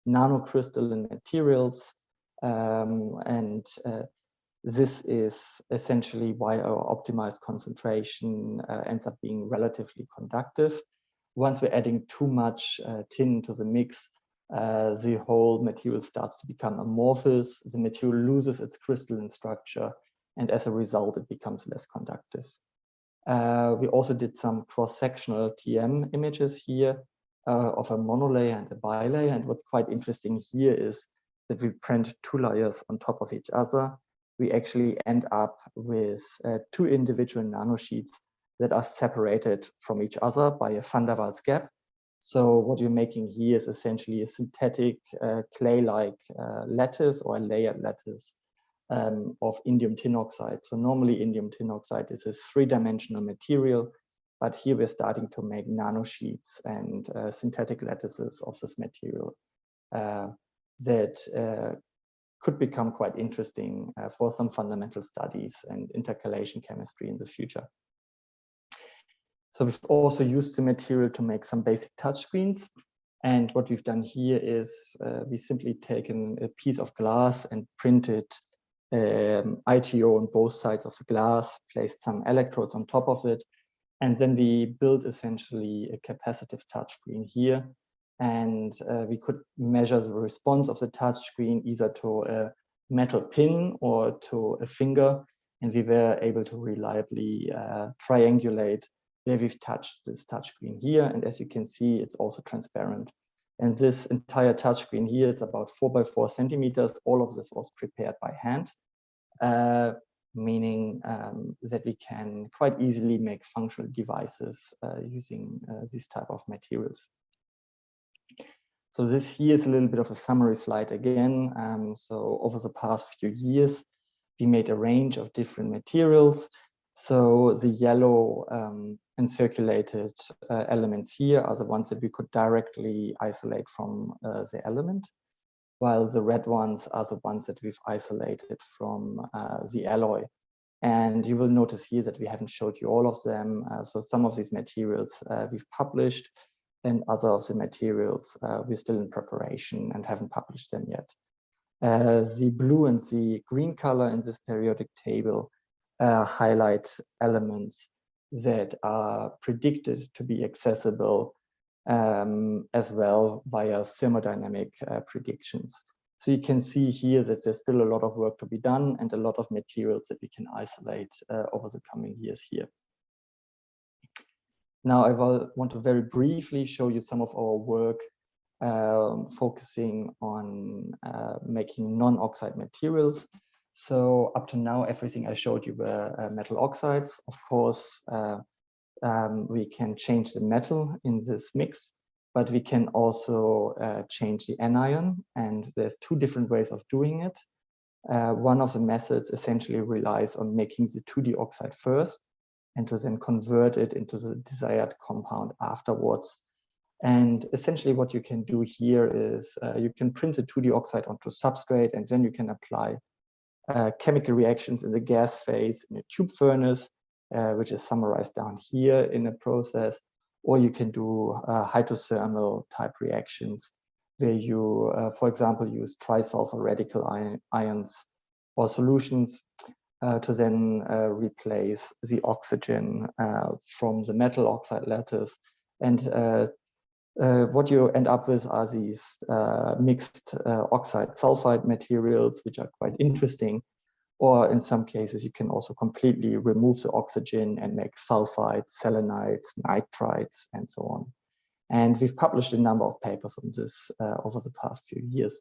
nanocrystalline materials, and this is essentially why our optimized concentration ends up being relatively conductive. Once we're adding too much tin into the mix, the whole material starts to become amorphous. The material loses its crystalline structure, and as a result, it becomes less conductive. We also did some cross-sectional TM images here of a monolayer and a bilayer. And what's quite interesting here is that we print 2 layers on top of each other. We actually end up with 2 individual nanosheets that are separated from each other by a van der Waals gap. So what you're making here is essentially a synthetic clay-like lattice or a layered lattice of indium tin oxide. So normally indium tin oxide is a 3-dimensional material, but here we're starting to make nanosheets and synthetic lattices of this material that could become quite interesting for some fundamental studies and intercalation chemistry in the future. So we've also used the material to make some basic touchscreens. And what we've done here is we simply taken a piece of glass and printed ITO on both sides of the glass, placed some electrodes on top of it, and then we built essentially a capacitive touchscreen here. And we could measure the response of the touchscreen either to a metal pin or to a finger, and we were able to reliably triangulate where we've touched this touchscreen here. And as you can see, it's also transparent. And this entire touchscreen here, it's about 4 by 4 centimeters. All of this was prepared by hand, meaning that we can quite easily make functional devices using these type of materials. So this here is a little bit of a summary slide again. So over the past few years, we made a range of different materials. So the yellow encirculated elements here are the ones that we could directly isolate from the element, while the red ones are the ones that we've isolated from the alloy. And you will notice here that we haven't showed you all of them. So some of these materials we've published, and other of the materials we're still in preparation and haven't published them yet. The blue and the green color in this periodic table highlight elements that are predicted to be accessible as well via thermodynamic predictions. So you can see here that there's still a lot of work to be done and a lot of materials that we can isolate over the coming years here. Now, I want to very briefly show you some of our work focusing on making non-oxide materials. So up to now, everything I showed you were metal oxides. Of course, we can change the metal in this mix, but we can also change the anion. And there's 2 different ways of doing it. One of the methods essentially relies on making the 2D oxide first, and to then convert it into the desired compound afterwards. And essentially what you can do here is you can print the 2D oxide onto substrate, and then you can apply chemical reactions in the gas phase in a tube furnace, which is summarized down here in a process, or you can do hydrothermal type reactions where you, for example, use trisulfur radical ions or solutions to then replace the oxygen from the metal oxide lattice. And what you end up with are these mixed oxide sulfide materials, which are quite interesting. Or in some cases, you can also completely remove the oxygen and make sulfides, selenites, nitrides, and so on. And we've published a number of papers on this over the past few years.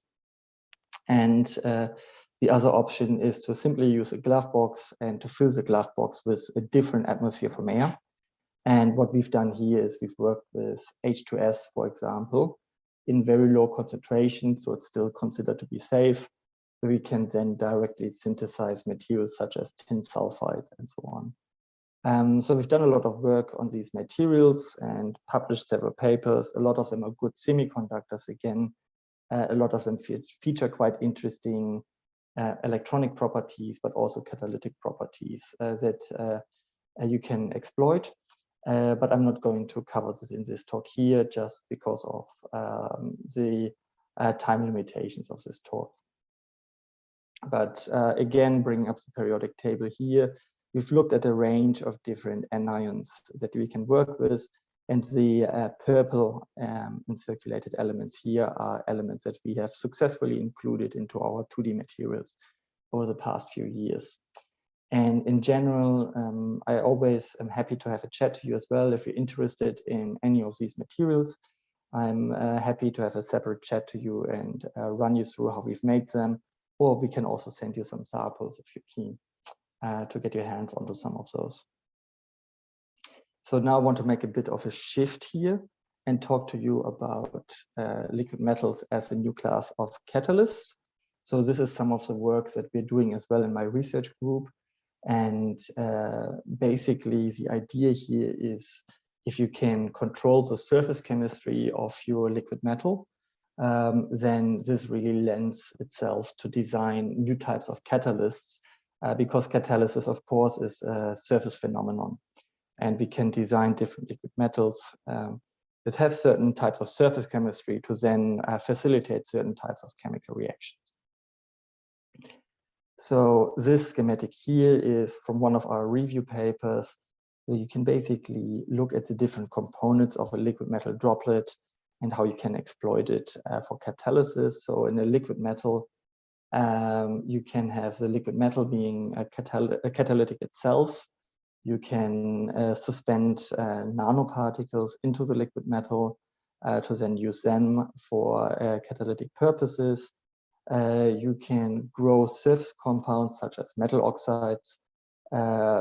And the other option is to simply use a glove box and to fill the glove box with a different atmosphere from air. And what we've done here is we've worked with H2S, for example, in very low concentrations, so it's still considered to be safe. We can then directly synthesize materials such as tin sulfide and so on. So we've done a lot of work on these materials and published several papers. A lot of them are good semiconductors again. A lot of them feature quite interesting electronic properties, but also catalytic properties that you can exploit. But I'm not going to cover this in this talk here, just because of the time limitations of this talk. But again, bringing up the periodic table here, we've looked at a range of different anions that we can work with. And the purple uncirculated elements here are elements that we have successfully included into our 2D materials over the past few years. And in general, I always am happy to have a chat to you as well. If you're interested in any of these materials, I'm happy to have a separate chat to you and run you through how we've made them. Or we can also send you some samples if you're keen to get your hands onto some of those. So now I want to make a bit of a shift here and talk to you about liquid metals as a new class of catalysts. So this is some of the work that we're doing as well in my research group. And basically the idea here is if you can control the surface chemistry of your liquid metal, then this really lends itself to design new types of catalysts, because catalysis, of course, is a surface phenomenon. And we can design different liquid metals that have certain types of surface chemistry to then facilitate certain types of chemical reactions. So this schematic here is from one of our review papers, where you can basically look at the different components of a liquid metal droplet and how you can exploit it for catalysis. So in a liquid metal, you can have the liquid metal being a catalytic itself. You can suspend nanoparticles into the liquid metal to then use them for catalytic purposes. You can grow surface compounds such as metal oxides,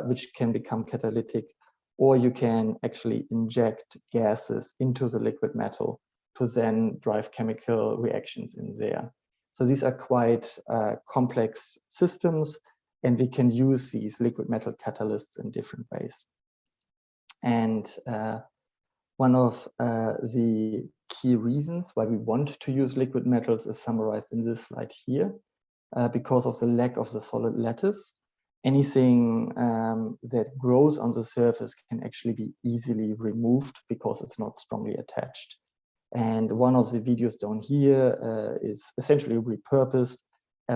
which can become catalytic, or you can actually inject gases into the liquid metal to then drive chemical reactions in there. So these are quite complex systems, and we can use these liquid metal catalysts in different ways. And one of the key reasons why we want to use liquid metals is summarized in this slide here. Because of the lack of the solid lattice, anything that grows on the surface can actually be easily removed because it's not strongly attached. And one of the videos down here is essentially repurposed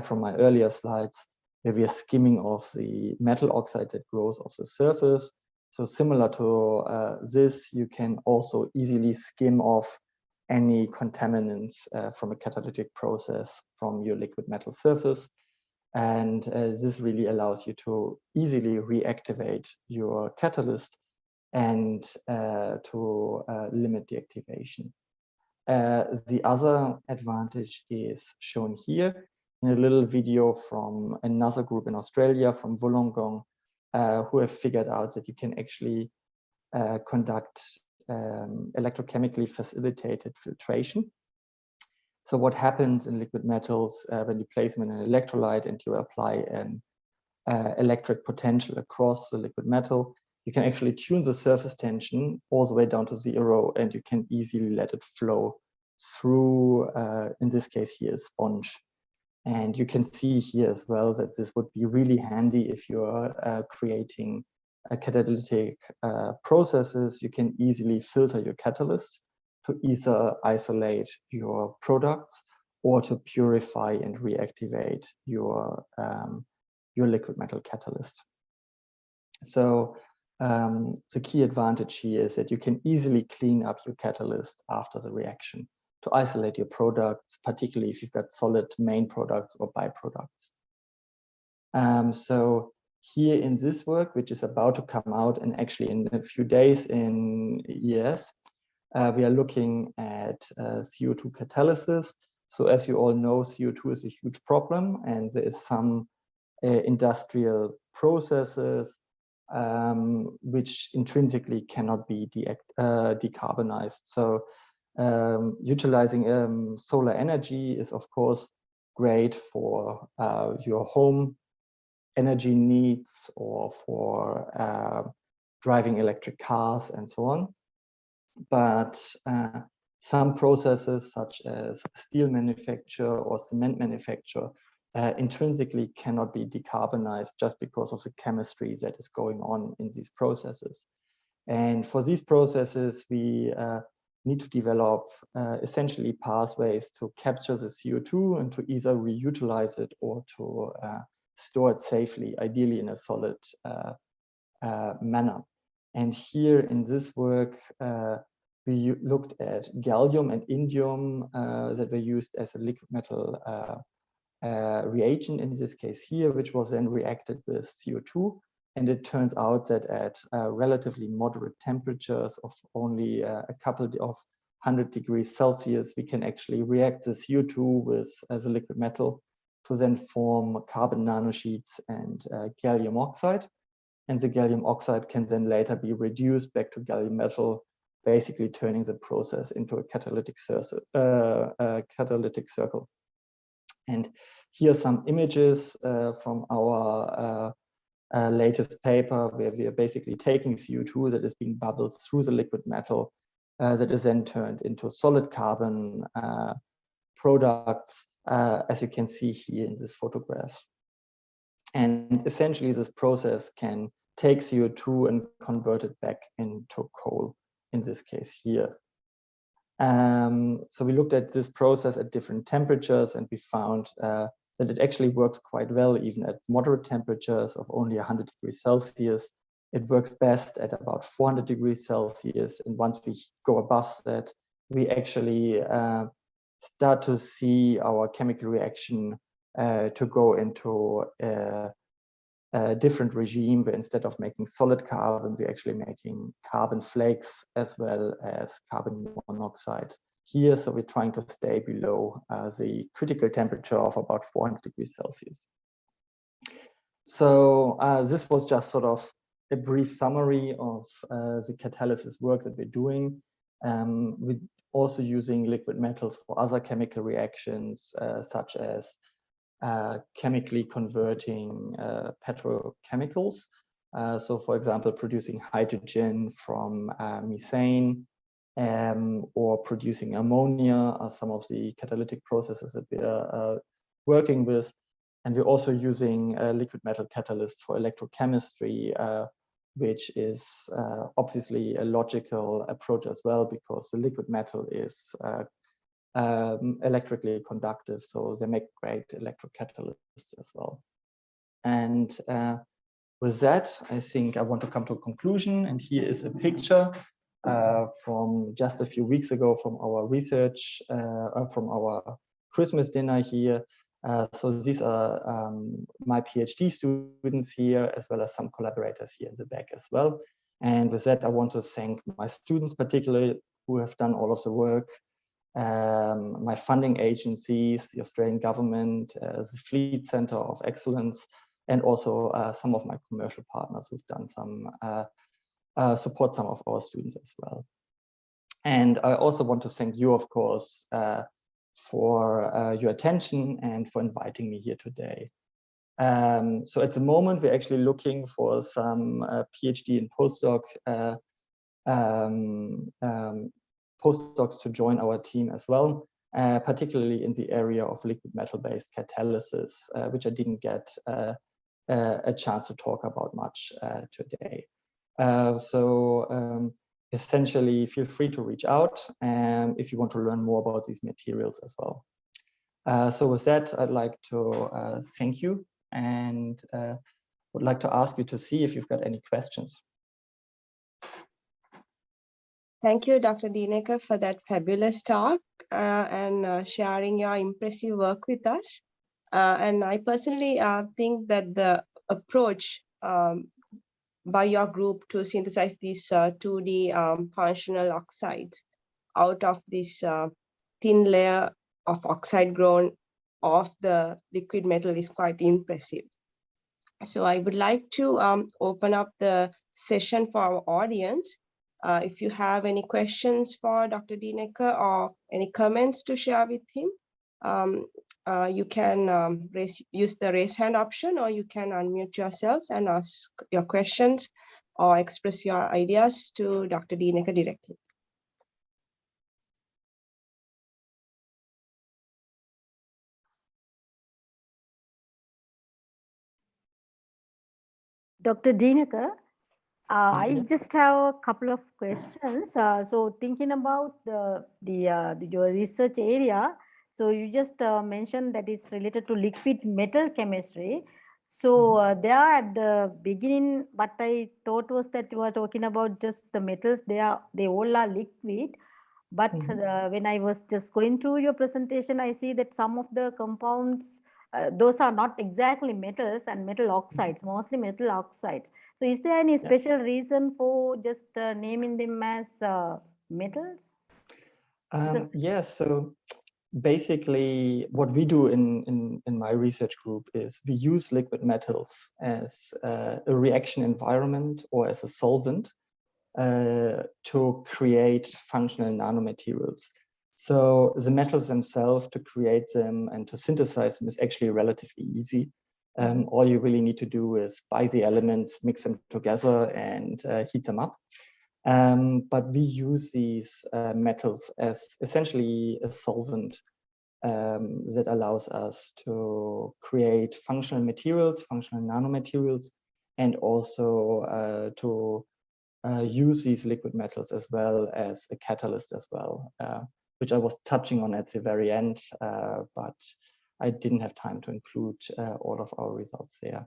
from my earlier slides, where we are skimming off the metal oxide that grows off the surface. So similar to this, you can also easily skim off any contaminants from a catalytic process from your liquid metal surface. And this really allows you to easily reactivate your catalyst and to limit the activation. The other advantage is shown here in a little video from another group in Australia, from Wollongong, who have figured out that you can actually conduct electrochemically facilitated filtration. So what happens in liquid metals when you place them in an electrolyte and you apply an electric potential across the liquid metal, you can actually tune the surface tension all the way down to 0, and you can easily let it flow through, in this case here, a sponge. And you can see here as well that this would be really handy if you're creating catalytic processes. You can easily filter your catalyst to either isolate your products or to purify and reactivate your liquid metal catalyst. So the key advantage here is that you can easily clean up your catalyst after the reaction to isolate your products, particularly if you've got solid main products or byproducts. So here in this work, which is about to come out and actually in a few days in ES, we are looking at CO2 catalysis. So as you all know, CO2 is a huge problem, and there is some industrial processes which intrinsically cannot be decarbonized. So utilizing solar energy is of course great for your home energy needs or for driving electric cars and so on. But some processes such as steel manufacture or cement manufacture intrinsically cannot be decarbonized just because of the chemistry that is going on in these processes. And for these processes, we need to develop essentially pathways to capture the CO2 and to either reutilize it or to store it safely, ideally in a solid manner. And here in this work, we looked at gallium and indium that were used as a liquid metal reagent in this case here, which was then reacted with CO2. And it turns out that at relatively moderate temperatures of only a couple of 100 degrees Celsius, we can actually react the CO2 with the liquid metal to then form carbon nanosheets and gallium oxide. And the gallium oxide can then later be reduced back to gallium metal, basically turning the process into a catalytic circle. And here are some images from our latest paper, where we are basically taking CO2 that is being bubbled through the liquid metal that is then turned into solid carbon products, as you can see here in this photograph. And essentially this process can take CO2 and convert it back into coal, in this case here. So we looked at this process at different temperatures, and we found that it actually works quite well even at moderate temperatures of only 100 degrees Celsius. It works best at about 400 degrees Celsius. And once we go above that, we actually start to see our chemical reaction to go into a different regime, where instead of making solid carbon, we're actually making carbon flakes as well as carbon monoxide here. So we're trying to stay below the critical temperature of about 400 degrees Celsius. So this was just sort of a brief summary of the catalysis work that we're doing. We're also using liquid metals for other chemical reactions, such as chemically converting petrochemicals. So for example, producing hydrogen from methane, or producing ammonia are some of the catalytic processes that we are working with. And we're also using liquid metal catalysts for electrochemistry, which is obviously a logical approach as well, because the liquid metal is electrically conductive, so they make great electrocatalysts as well. And with that, I think I want to come to a conclusion. And here is a picture from just a few weeks ago from our research, from our Christmas dinner here. So these are my PhD students here, as well as some collaborators here in the back as well. And with that, I want to thank my students particularly, who have done all of the work, my funding agencies, the Australian government, the Fleet Centre of Excellence, and also some of my commercial partners who've done some support some of our students as well. And I also want to thank you, of course, for your attention and for inviting me here today. So at the moment, we're actually looking for some PhD and postdoc postdocs to join our team as well, particularly in the area of liquid metal-based catalysis, which I didn't get a chance to talk about much today. Essentially, feel free to reach out if you want to learn more about these materials as well. So with that, I'd like to thank you, and would like to ask you to see if you've got any questions. Thank you, Dr. Daeneke, for that fabulous talk and sharing your impressive work with us. And I personally think that the approach by your group to synthesize these 2D functional oxides out of this thin layer of oxide grown of the liquid metal is quite impressive. So I would like to open up the session for our audience. If you have any questions for Dr. Daeneke or any comments to share with him, you can use the raise hand option, or you can unmute yourselves and ask your questions or express your ideas to Dr. Daeneke directly. Dr. Daeneke, I Yeah. just have a couple of questions. So thinking about your research area, so you just mentioned that it's related to liquid metal chemistry. So there at the beginning, what I thought was that you were talking about just the metals. They all are liquid. But when I was just going through your presentation, I see that some of the compounds, those are not exactly metals and metal oxides, mostly metal oxides. So is there any special reason for just naming them as metals? Yes, so basically what we do in my research group is we use liquid metals as a reaction environment or as a solvent to create functional nanomaterials. So the metals themselves, to create them and to synthesize them is actually relatively easy. All you really need to do is buy the elements, mix them together and heat them up. But we use these metals as essentially a solvent that allows us to create functional materials, functional nanomaterials, and also to use these liquid metals as well as a catalyst as well, which I was touching on at the very end, but I didn't have time to include all of our results there.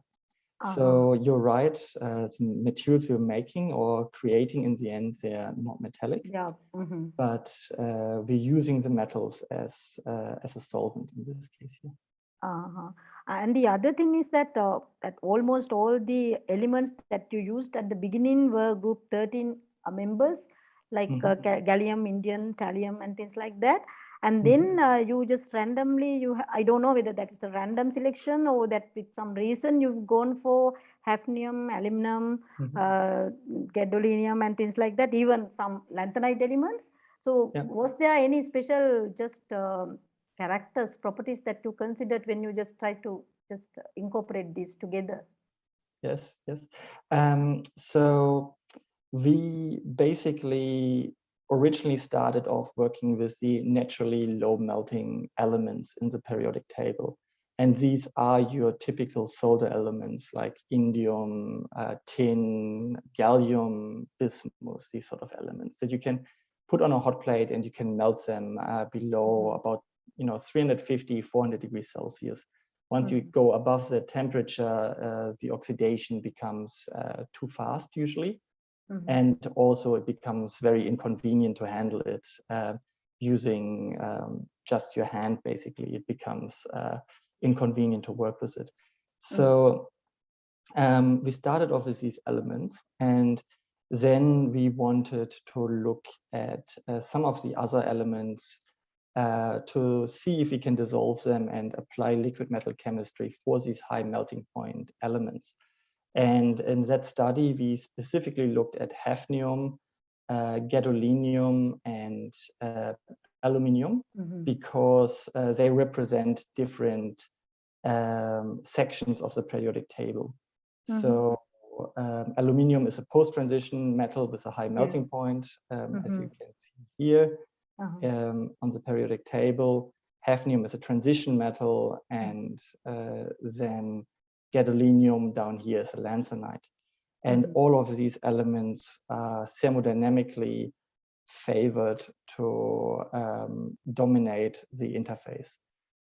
So you're right, the materials we're making or creating in the end, they're not metallic, but we're using the metals as a solvent in this case here. And the other thing is that that almost all the elements that you used at the beginning were group 13 members, like gallium, indium, thallium, and things like that. And then you just randomly, I don't know whether that is a random selection or that with some reason you've gone for hafnium, aluminum, gadolinium, and things like that, even some lanthanide elements. So was there any special just characters, properties that you considered when you just try to just incorporate these together? Yes. So we basically originally started off working with the naturally low melting elements in the periodic table. And these are your typical solder elements like indium, tin, gallium, bismuth, these sort of elements that you can put on a hot plate and you can melt them below about 350, 400 degrees Celsius. Once you go above the temperature, the oxidation becomes too fast usually. And also it becomes very inconvenient to handle it using just your hand, basically. It becomes inconvenient to work with it. So we started off with these elements, and then we wanted to look at some of the other elements to see if we can dissolve them and apply liquid metal chemistry for these high melting point elements. And in that study, we specifically looked at hafnium, gadolinium, and aluminium because they represent different sections of the periodic table. So aluminium is a post-transition metal with a high melting point, as you can see here on the periodic table. Hafnium is a transition metal, and then gadolinium down here is a lanthanide. And all of these elements are thermodynamically favored to dominate the interface.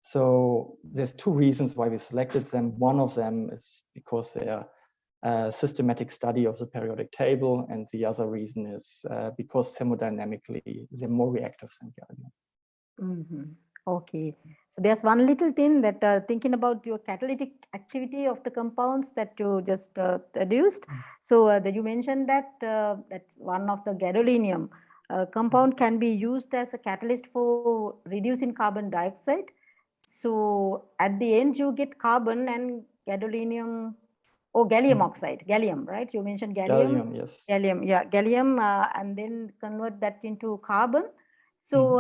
So there's two reasons why we selected them. One of them is because they are a systematic study of the periodic table, and the other reason is because thermodynamically they're more reactive than gallium. Okay, so there's one little thing that thinking about your catalytic activity of the compounds that you just produced. So that you mentioned that that's one of the gadolinium compound can be used as a catalyst for reducing carbon dioxide. So at the end you get carbon and gadolinium or gallium oxide, gallium, right? You mentioned gallium. Gallium, yes. Gallium, yeah, gallium, and then convert that into carbon. So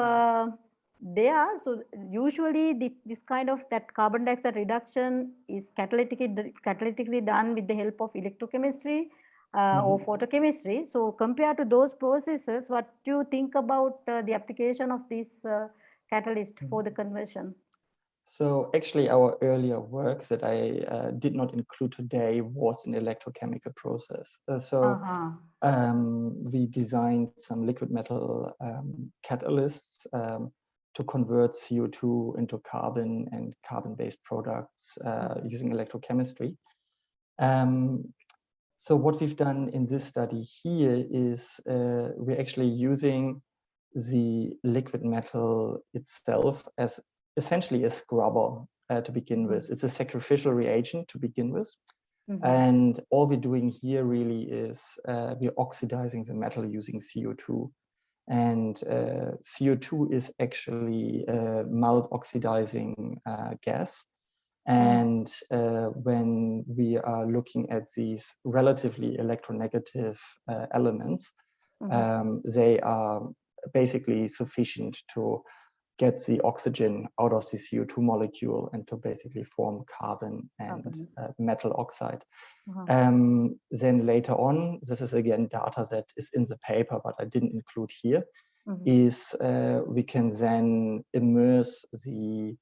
so usually this kind of that carbon dioxide reduction is catalytically done with the help of electrochemistry or photochemistry. So compared to those processes, what do you think about the application of this catalyst for the conversion? So actually our earlier work that I did not include today was an electrochemical process. We designed some liquid metal catalysts to convert CO2 into carbon and carbon-based products using electrochemistry. So what we've done in this study here is we're actually using the liquid metal itself as essentially a scrubber to begin with. It's a sacrificial reagent to begin with. And all we're doing here really is we're oxidizing the metal using CO2. And CO2 is actually a mild oxidizing gas. And when we are looking at these relatively electronegative elements, they are basically sufficient to get the oxygen out of the CO2 molecule and to basically form carbon and metal oxide. Then later on, this is again data that is in the paper, but I didn't include here, is we can then immerse the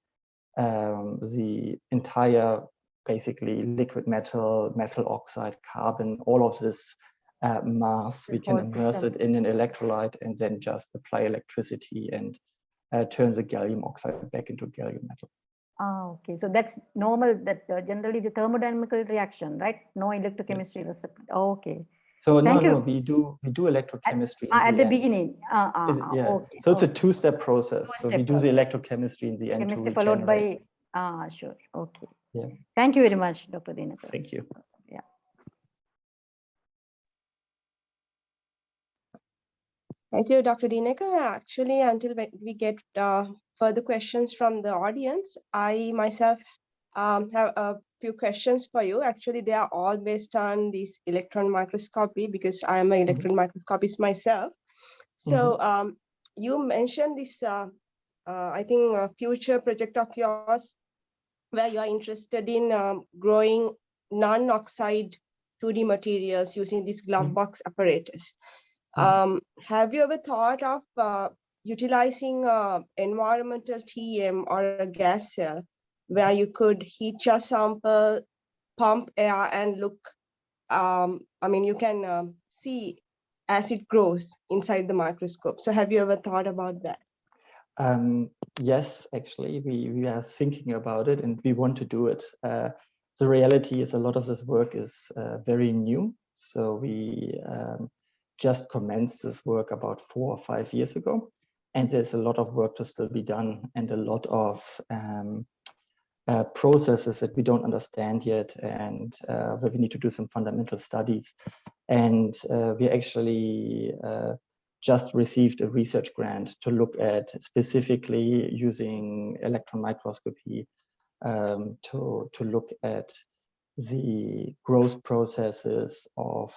entire basically liquid metal, metal oxide, carbon, all of this mass, we can immerse it in an electrolyte and then just apply electricity and turn the gallium oxide back into gallium metal. Okay, so that's normal, that generally the thermodynamical reaction, right? No electrochemistry recipe. Okay. So no, we do electrochemistry at the beginning. Yeah. Okay, so it's a two-step process. So we do the electrochemistry in the end. Chemistry followed by sure. Okay. Yeah. Thank you very much, Dr. Daeneke. Thank you. Yeah. Thank you, Dr. Daeneke. Actually, until we get further questions from the audience, I myself have a few questions for you. Actually, they are all based on this electron microscopy because I am an electron microscopist myself. So you mentioned this, I think, a future project of yours where you are interested in growing non-oxide 2D materials using this glove box apparatus. Have you ever thought of utilizing environmental TEM or a gas cell where you could heat your sample, pump air and look, I mean, you can see as it grows inside the microscope. So have you ever thought about that? Yes, actually, we are thinking about it and we want to do it. The reality is a lot of this work is very new. So we just commenced this work about 4 or 5 years ago. And there's a lot of work to still be done and a lot of processes that we don't understand yet and where we need to do some fundamental studies. And we actually just received a research grant to look at specifically using electron microscopy to look at the growth processes of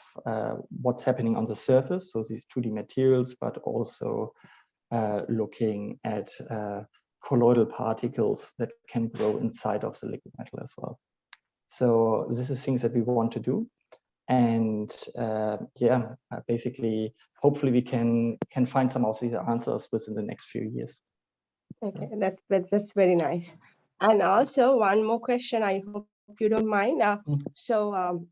what's happening on the surface, so these 2D materials, but also looking at colloidal particles that can grow inside of the liquid metal as well. So this is things that we want to do. And basically, hopefully we can find some of these answers within the next few years. Okay, that's very nice. And also one more question, I hope you don't mind. So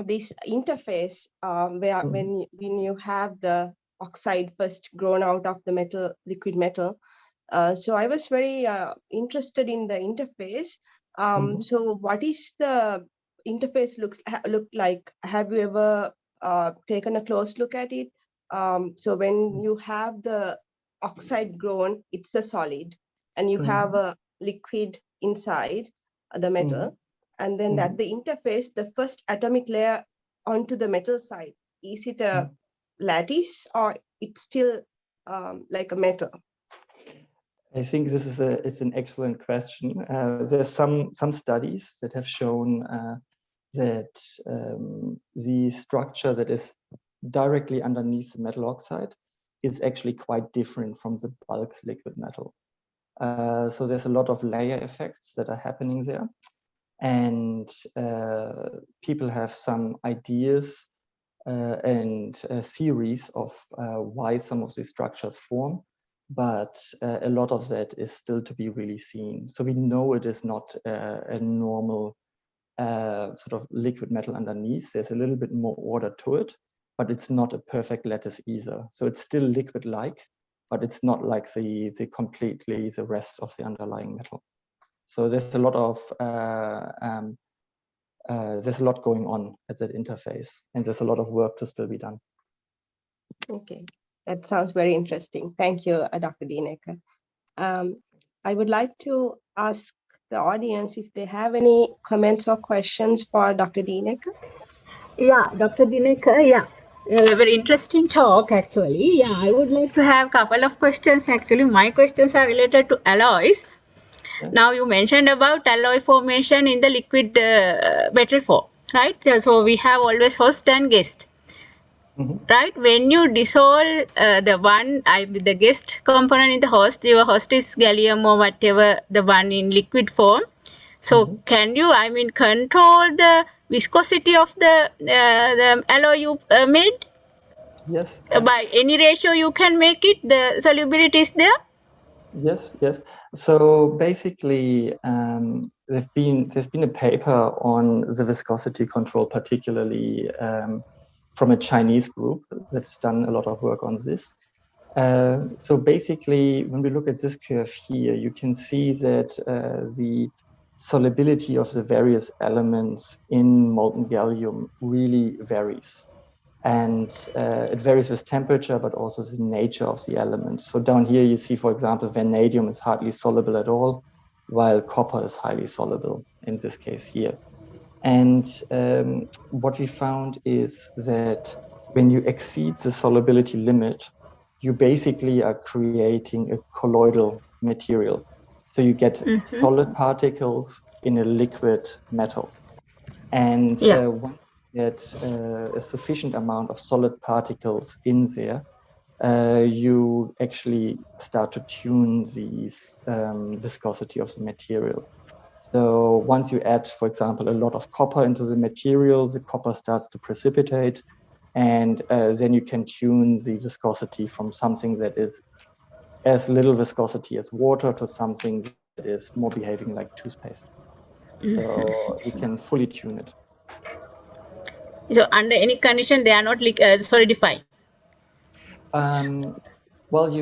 this interface where when you have the oxide first grown out of the metal, liquid metal, so I was very interested in the interface. So what is the interface look like? Have you ever taken a close look at it? So when you have the oxide grown, it's a solid, and you have a liquid inside the metal, and then that the interface, the first atomic layer onto the metal side, is it a lattice or it's still like a metal? I think this is it's an excellent question. There's some studies that have shown that the structure that is directly underneath the metal oxide is actually quite different from the bulk liquid metal. So there's a lot of layer effects that are happening there. And people have some ideas and theories of why some of these structures form. but a lot of that is still to be really seen. So we know it is not a normal sort of liquid metal underneath. There's a little bit more order to it, but it's not a perfect lattice either. So it's still liquid-like, but it's not like the completely the rest of the underlying metal. So there's a lot of there's a lot going on at that interface, and there's a lot of work to still be done. Okay, that sounds very interesting. Thank you, Dr. Daeneke. I would like to ask the audience if they have any comments or questions for Dr. Daeneke. Yeah, Dr. Daeneke, yeah. A very interesting talk actually. Yeah, I would like to have a couple of questions. Actually, my questions are related to alloys. Yeah. Now you mentioned about alloy formation in the liquid metal form, right? So we have always host and guest. Right, when you dissolve the guest component in the host, your host is gallium or whatever, the one in liquid form. So can you, control the viscosity of the alloy you made? Yes. By any ratio you can make it, the solubility is there? Yes, yes. So basically, there's been a paper on the viscosity control, particularly from a Chinese group that's done a lot of work on this. So basically, when we look at this curve here, you can see that the solubility of the various elements in molten gallium really varies. And it varies with temperature, but also the nature of the element. So down here, you see, for example, vanadium is hardly soluble at all, while copper is highly soluble in this case here. And what we found is that when you exceed the solubility limit, you basically are creating a colloidal material. So you get solid particles in a liquid metal. And once you get a sufficient amount of solid particles in there, you actually start to tune the viscosity of the material. So once you add, for example, a lot of copper into the material, the copper starts to precipitate, and then you can tune the viscosity from something that is as little viscosity as water to something that is more behaving like toothpaste. So you can fully tune it. So under any condition, they are not solidified. Well,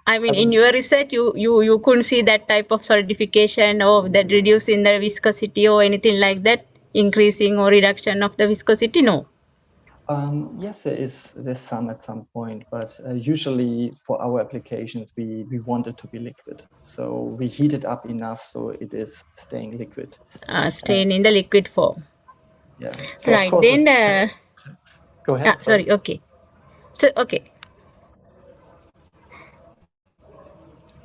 in your research, you couldn't see that type of solidification or that reduce in the viscosity or anything like that, increasing or reduction of the viscosity? No. Yes, there's some at some point, but usually for our applications, we want it to be liquid. So we heat it up enough so it is staying liquid. Staying in the liquid form. Yeah. So right. Of course, Then, go ahead. sorry. Okay. So, okay.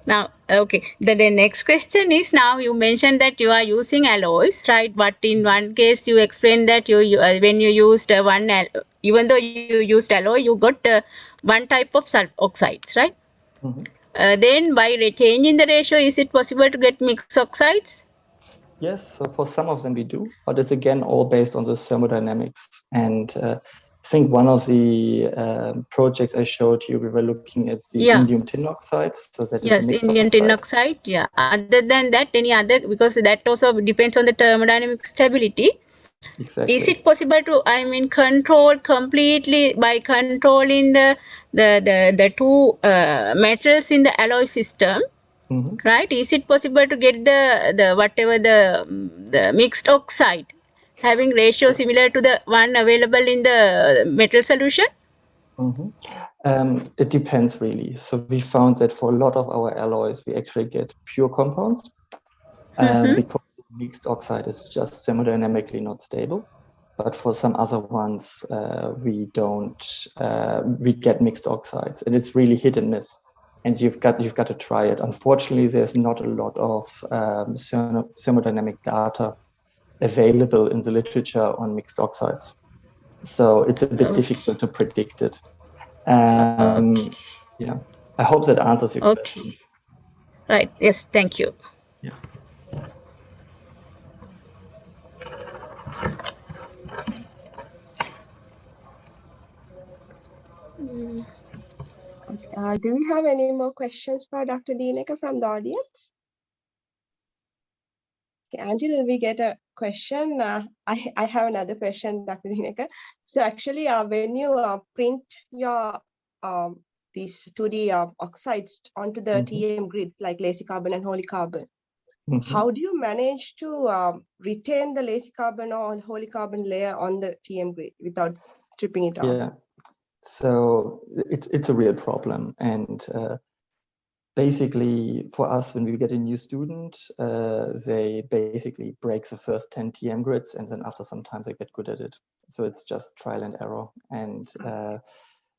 Now, okay, the next question is, now you mentioned that you are using alloys, right? But in one case, you explained that when you used even though you used alloy, you got one type of oxides, right? Then by changing the ratio, is it possible to get mixed oxides? Yes, so for some of them we do, but it's again all based on the thermodynamics. And I think one of the projects I showed you, we were looking at the indium tin oxides. So that is a mixed indium tin oxide. Yeah. Other than that, any other, because that also depends on the thermodynamic stability. Exactly. Is it possible to, control completely by controlling the two metals in the alloy system? Right? Is it possible to get the whatever the mixed oxide having ratio similar to the one available in the metal solution? It depends really. So we found that for a lot of our alloys, we actually get pure compounds because mixed oxide is just thermodynamically not stable. But for some other ones, we don't. We get mixed oxides, and it's really hit and miss. And you've got to try it. Unfortunately, there's not a lot of thermodynamic data available in the literature on mixed oxides, so it's a bit difficult to predict it. Yeah, I hope that answers your question. Right. Yes. Thank you. Yeah. Do we have any more questions for Dr. Daeneke from the audience? Okay, until we get a question, I have another question, Dr. Daeneke. So actually, when you print your these 2D oxides onto the TM grid, like lacy carbon and holy carbon, how do you manage to retain the lacy carbon or holy carbon layer on the TM grid without stripping it off? Yeah, so it's a real problem. And basically for us, when we get a new student, they basically break the first 10 TM grids, and then after some time they get good at it. So it's just trial and error and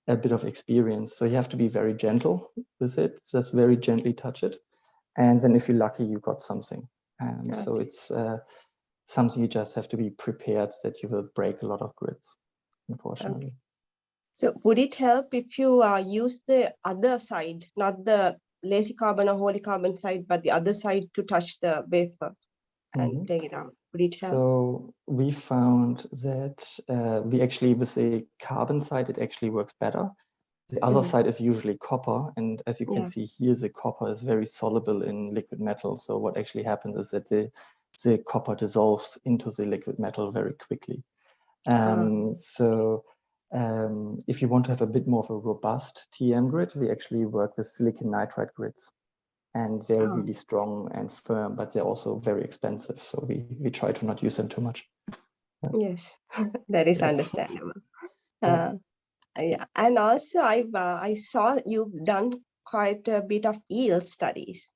a bit of experience. So you have to be very gentle with it, just very gently touch it. And then if you're lucky, you got something. So it's something you just have to be prepared that you will break a lot of grids, unfortunately. So would it help if you use the other side, not the lacy carbon or holy carbon side, but the other side to touch the wafer and take it out? Would it help? So we found that we actually, with the carbon side, it actually works better. The other side is usually copper. And as you can see here, the copper is very soluble in liquid metal. So what actually happens is that the copper dissolves into the liquid metal very quickly. So if you want to have a bit more of a robust TM grid, we actually work with silicon nitride grids. And they're really strong and firm, but they're also very expensive. So we try to not use them too much. Yes, that is understandable. Yeah, and also I saw you've done quite a bit of yield studies.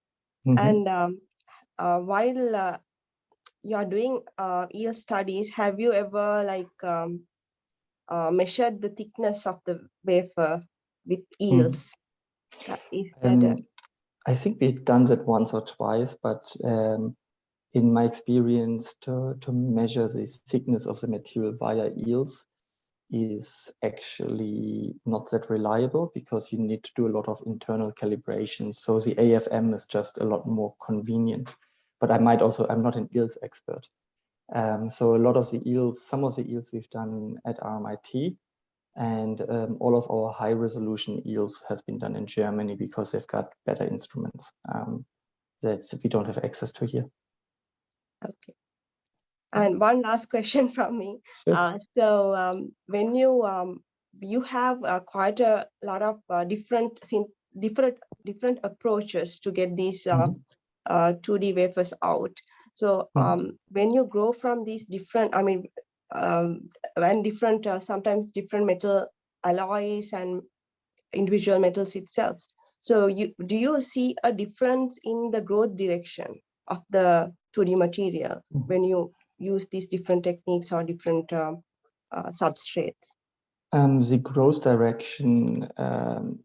And while you're doing yield studies, have you ever measured the thickness of the wafer with yields? I think we've done that once or twice, but in my experience, to measure the thickness of the material via yields is actually not that reliable, because you need to do a lot of internal calibration. So the AFM is just a lot more convenient. But I'm not an yields expert. So a lot of the yields, some of the yields we've done at RMIT, and all of our high resolution yields has been done in Germany, because they've got better instruments that we don't have access to here. Okay. And one last question from me. Sure. So when you have quite a lot of different approaches to get these 2D wafers out. So when you grow from these different, when different, sometimes different metal alloys and individual metals itself. So do you see a difference in the growth direction of the 2D material when you use these different techniques or different substrates? The growth direction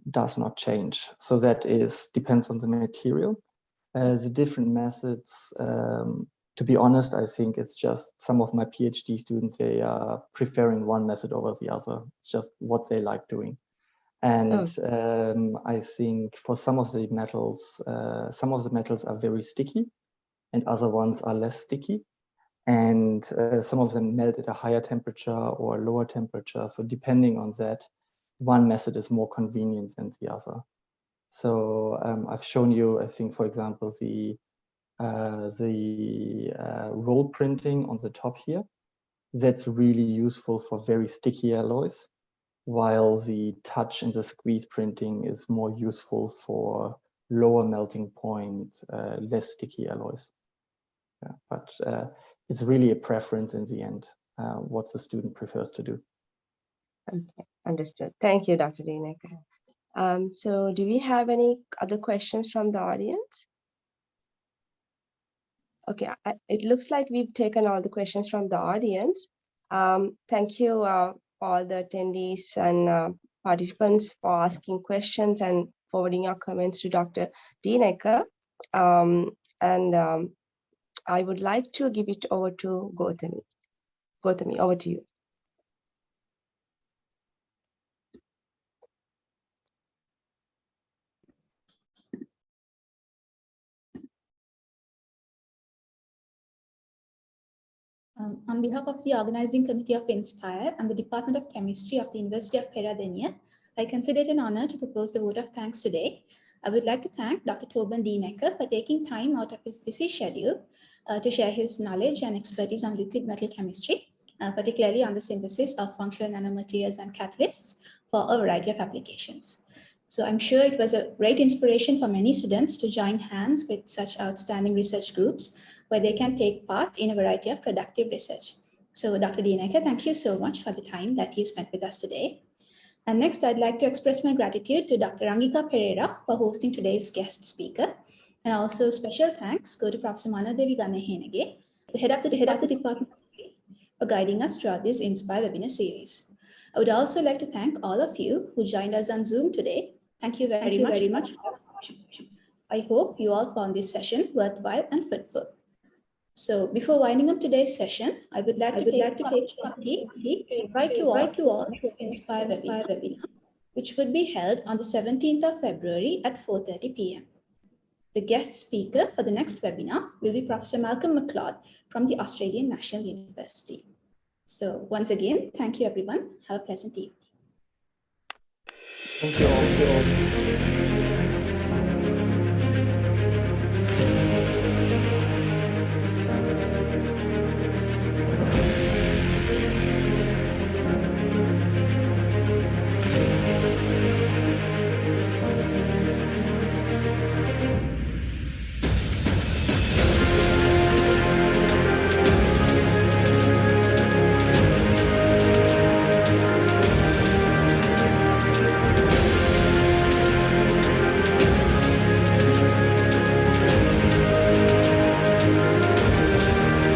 does not change. So that depends on the material. The different methods, to be honest, I think it's just some of my PhD students, they are preferring one method over the other. It's just what they like doing. And I think for some of the metals are very sticky and other ones are less sticky. And some of them melt at a higher temperature or lower temperature. So depending on that, one method is more convenient than the other. So I've shown you, I think, for example, the roll printing on the top here. That's really useful for very sticky alloys, while the touch and the squeeze printing is more useful for lower melting point, less sticky alloys. Yeah, but it's really a preference in the end, what the student prefers to do. Okay, understood. Thank you, Dr. Daeneke. So do we have any other questions from the audience? Okay, it looks like we've taken all the questions from the audience. Thank you all the attendees and participants for asking questions and forwarding your comments to Dr. Daeneke. I would like to give it over to Gautami. Gautami, over to you. On behalf of the Organizing Committee of INSPIRE and the Department of Chemistry of the University of Peradeniya, I consider it an honor to propose the vote of thanks today. I would like to thank Dr. Torben Daeneke for taking time out of his busy schedule to share his knowledge and expertise on liquid metal chemistry, particularly on the synthesis of functional nanomaterials and catalysts for a variety of applications. So I'm sure it was a great inspiration for many students to join hands with such outstanding research groups where they can take part in a variety of productive research. So Dr. Daeneke, thank you so much for the time that you spent with us today. And next, I'd like to express my gratitude to Dr. Angika Pereira for hosting today's guest speaker. And also special thanks go to Professor Manadevi Ganehenege, the head of the department, for guiding us throughout this Inspire webinar series. I would also like to thank all of you who joined us on Zoom today. Thank you very much. I hope you all found this session worthwhile and fruitful. So before winding up today's session, I would like to take this opportunity to invite you all to next Inspire webinar, which would be held on the 17th of February at 4:30 p.m. The guest speaker for the next webinar will be Professor Malcolm MacLeod from the Australian National University. So once again, thank you everyone. Have a pleasant evening. Thank you all.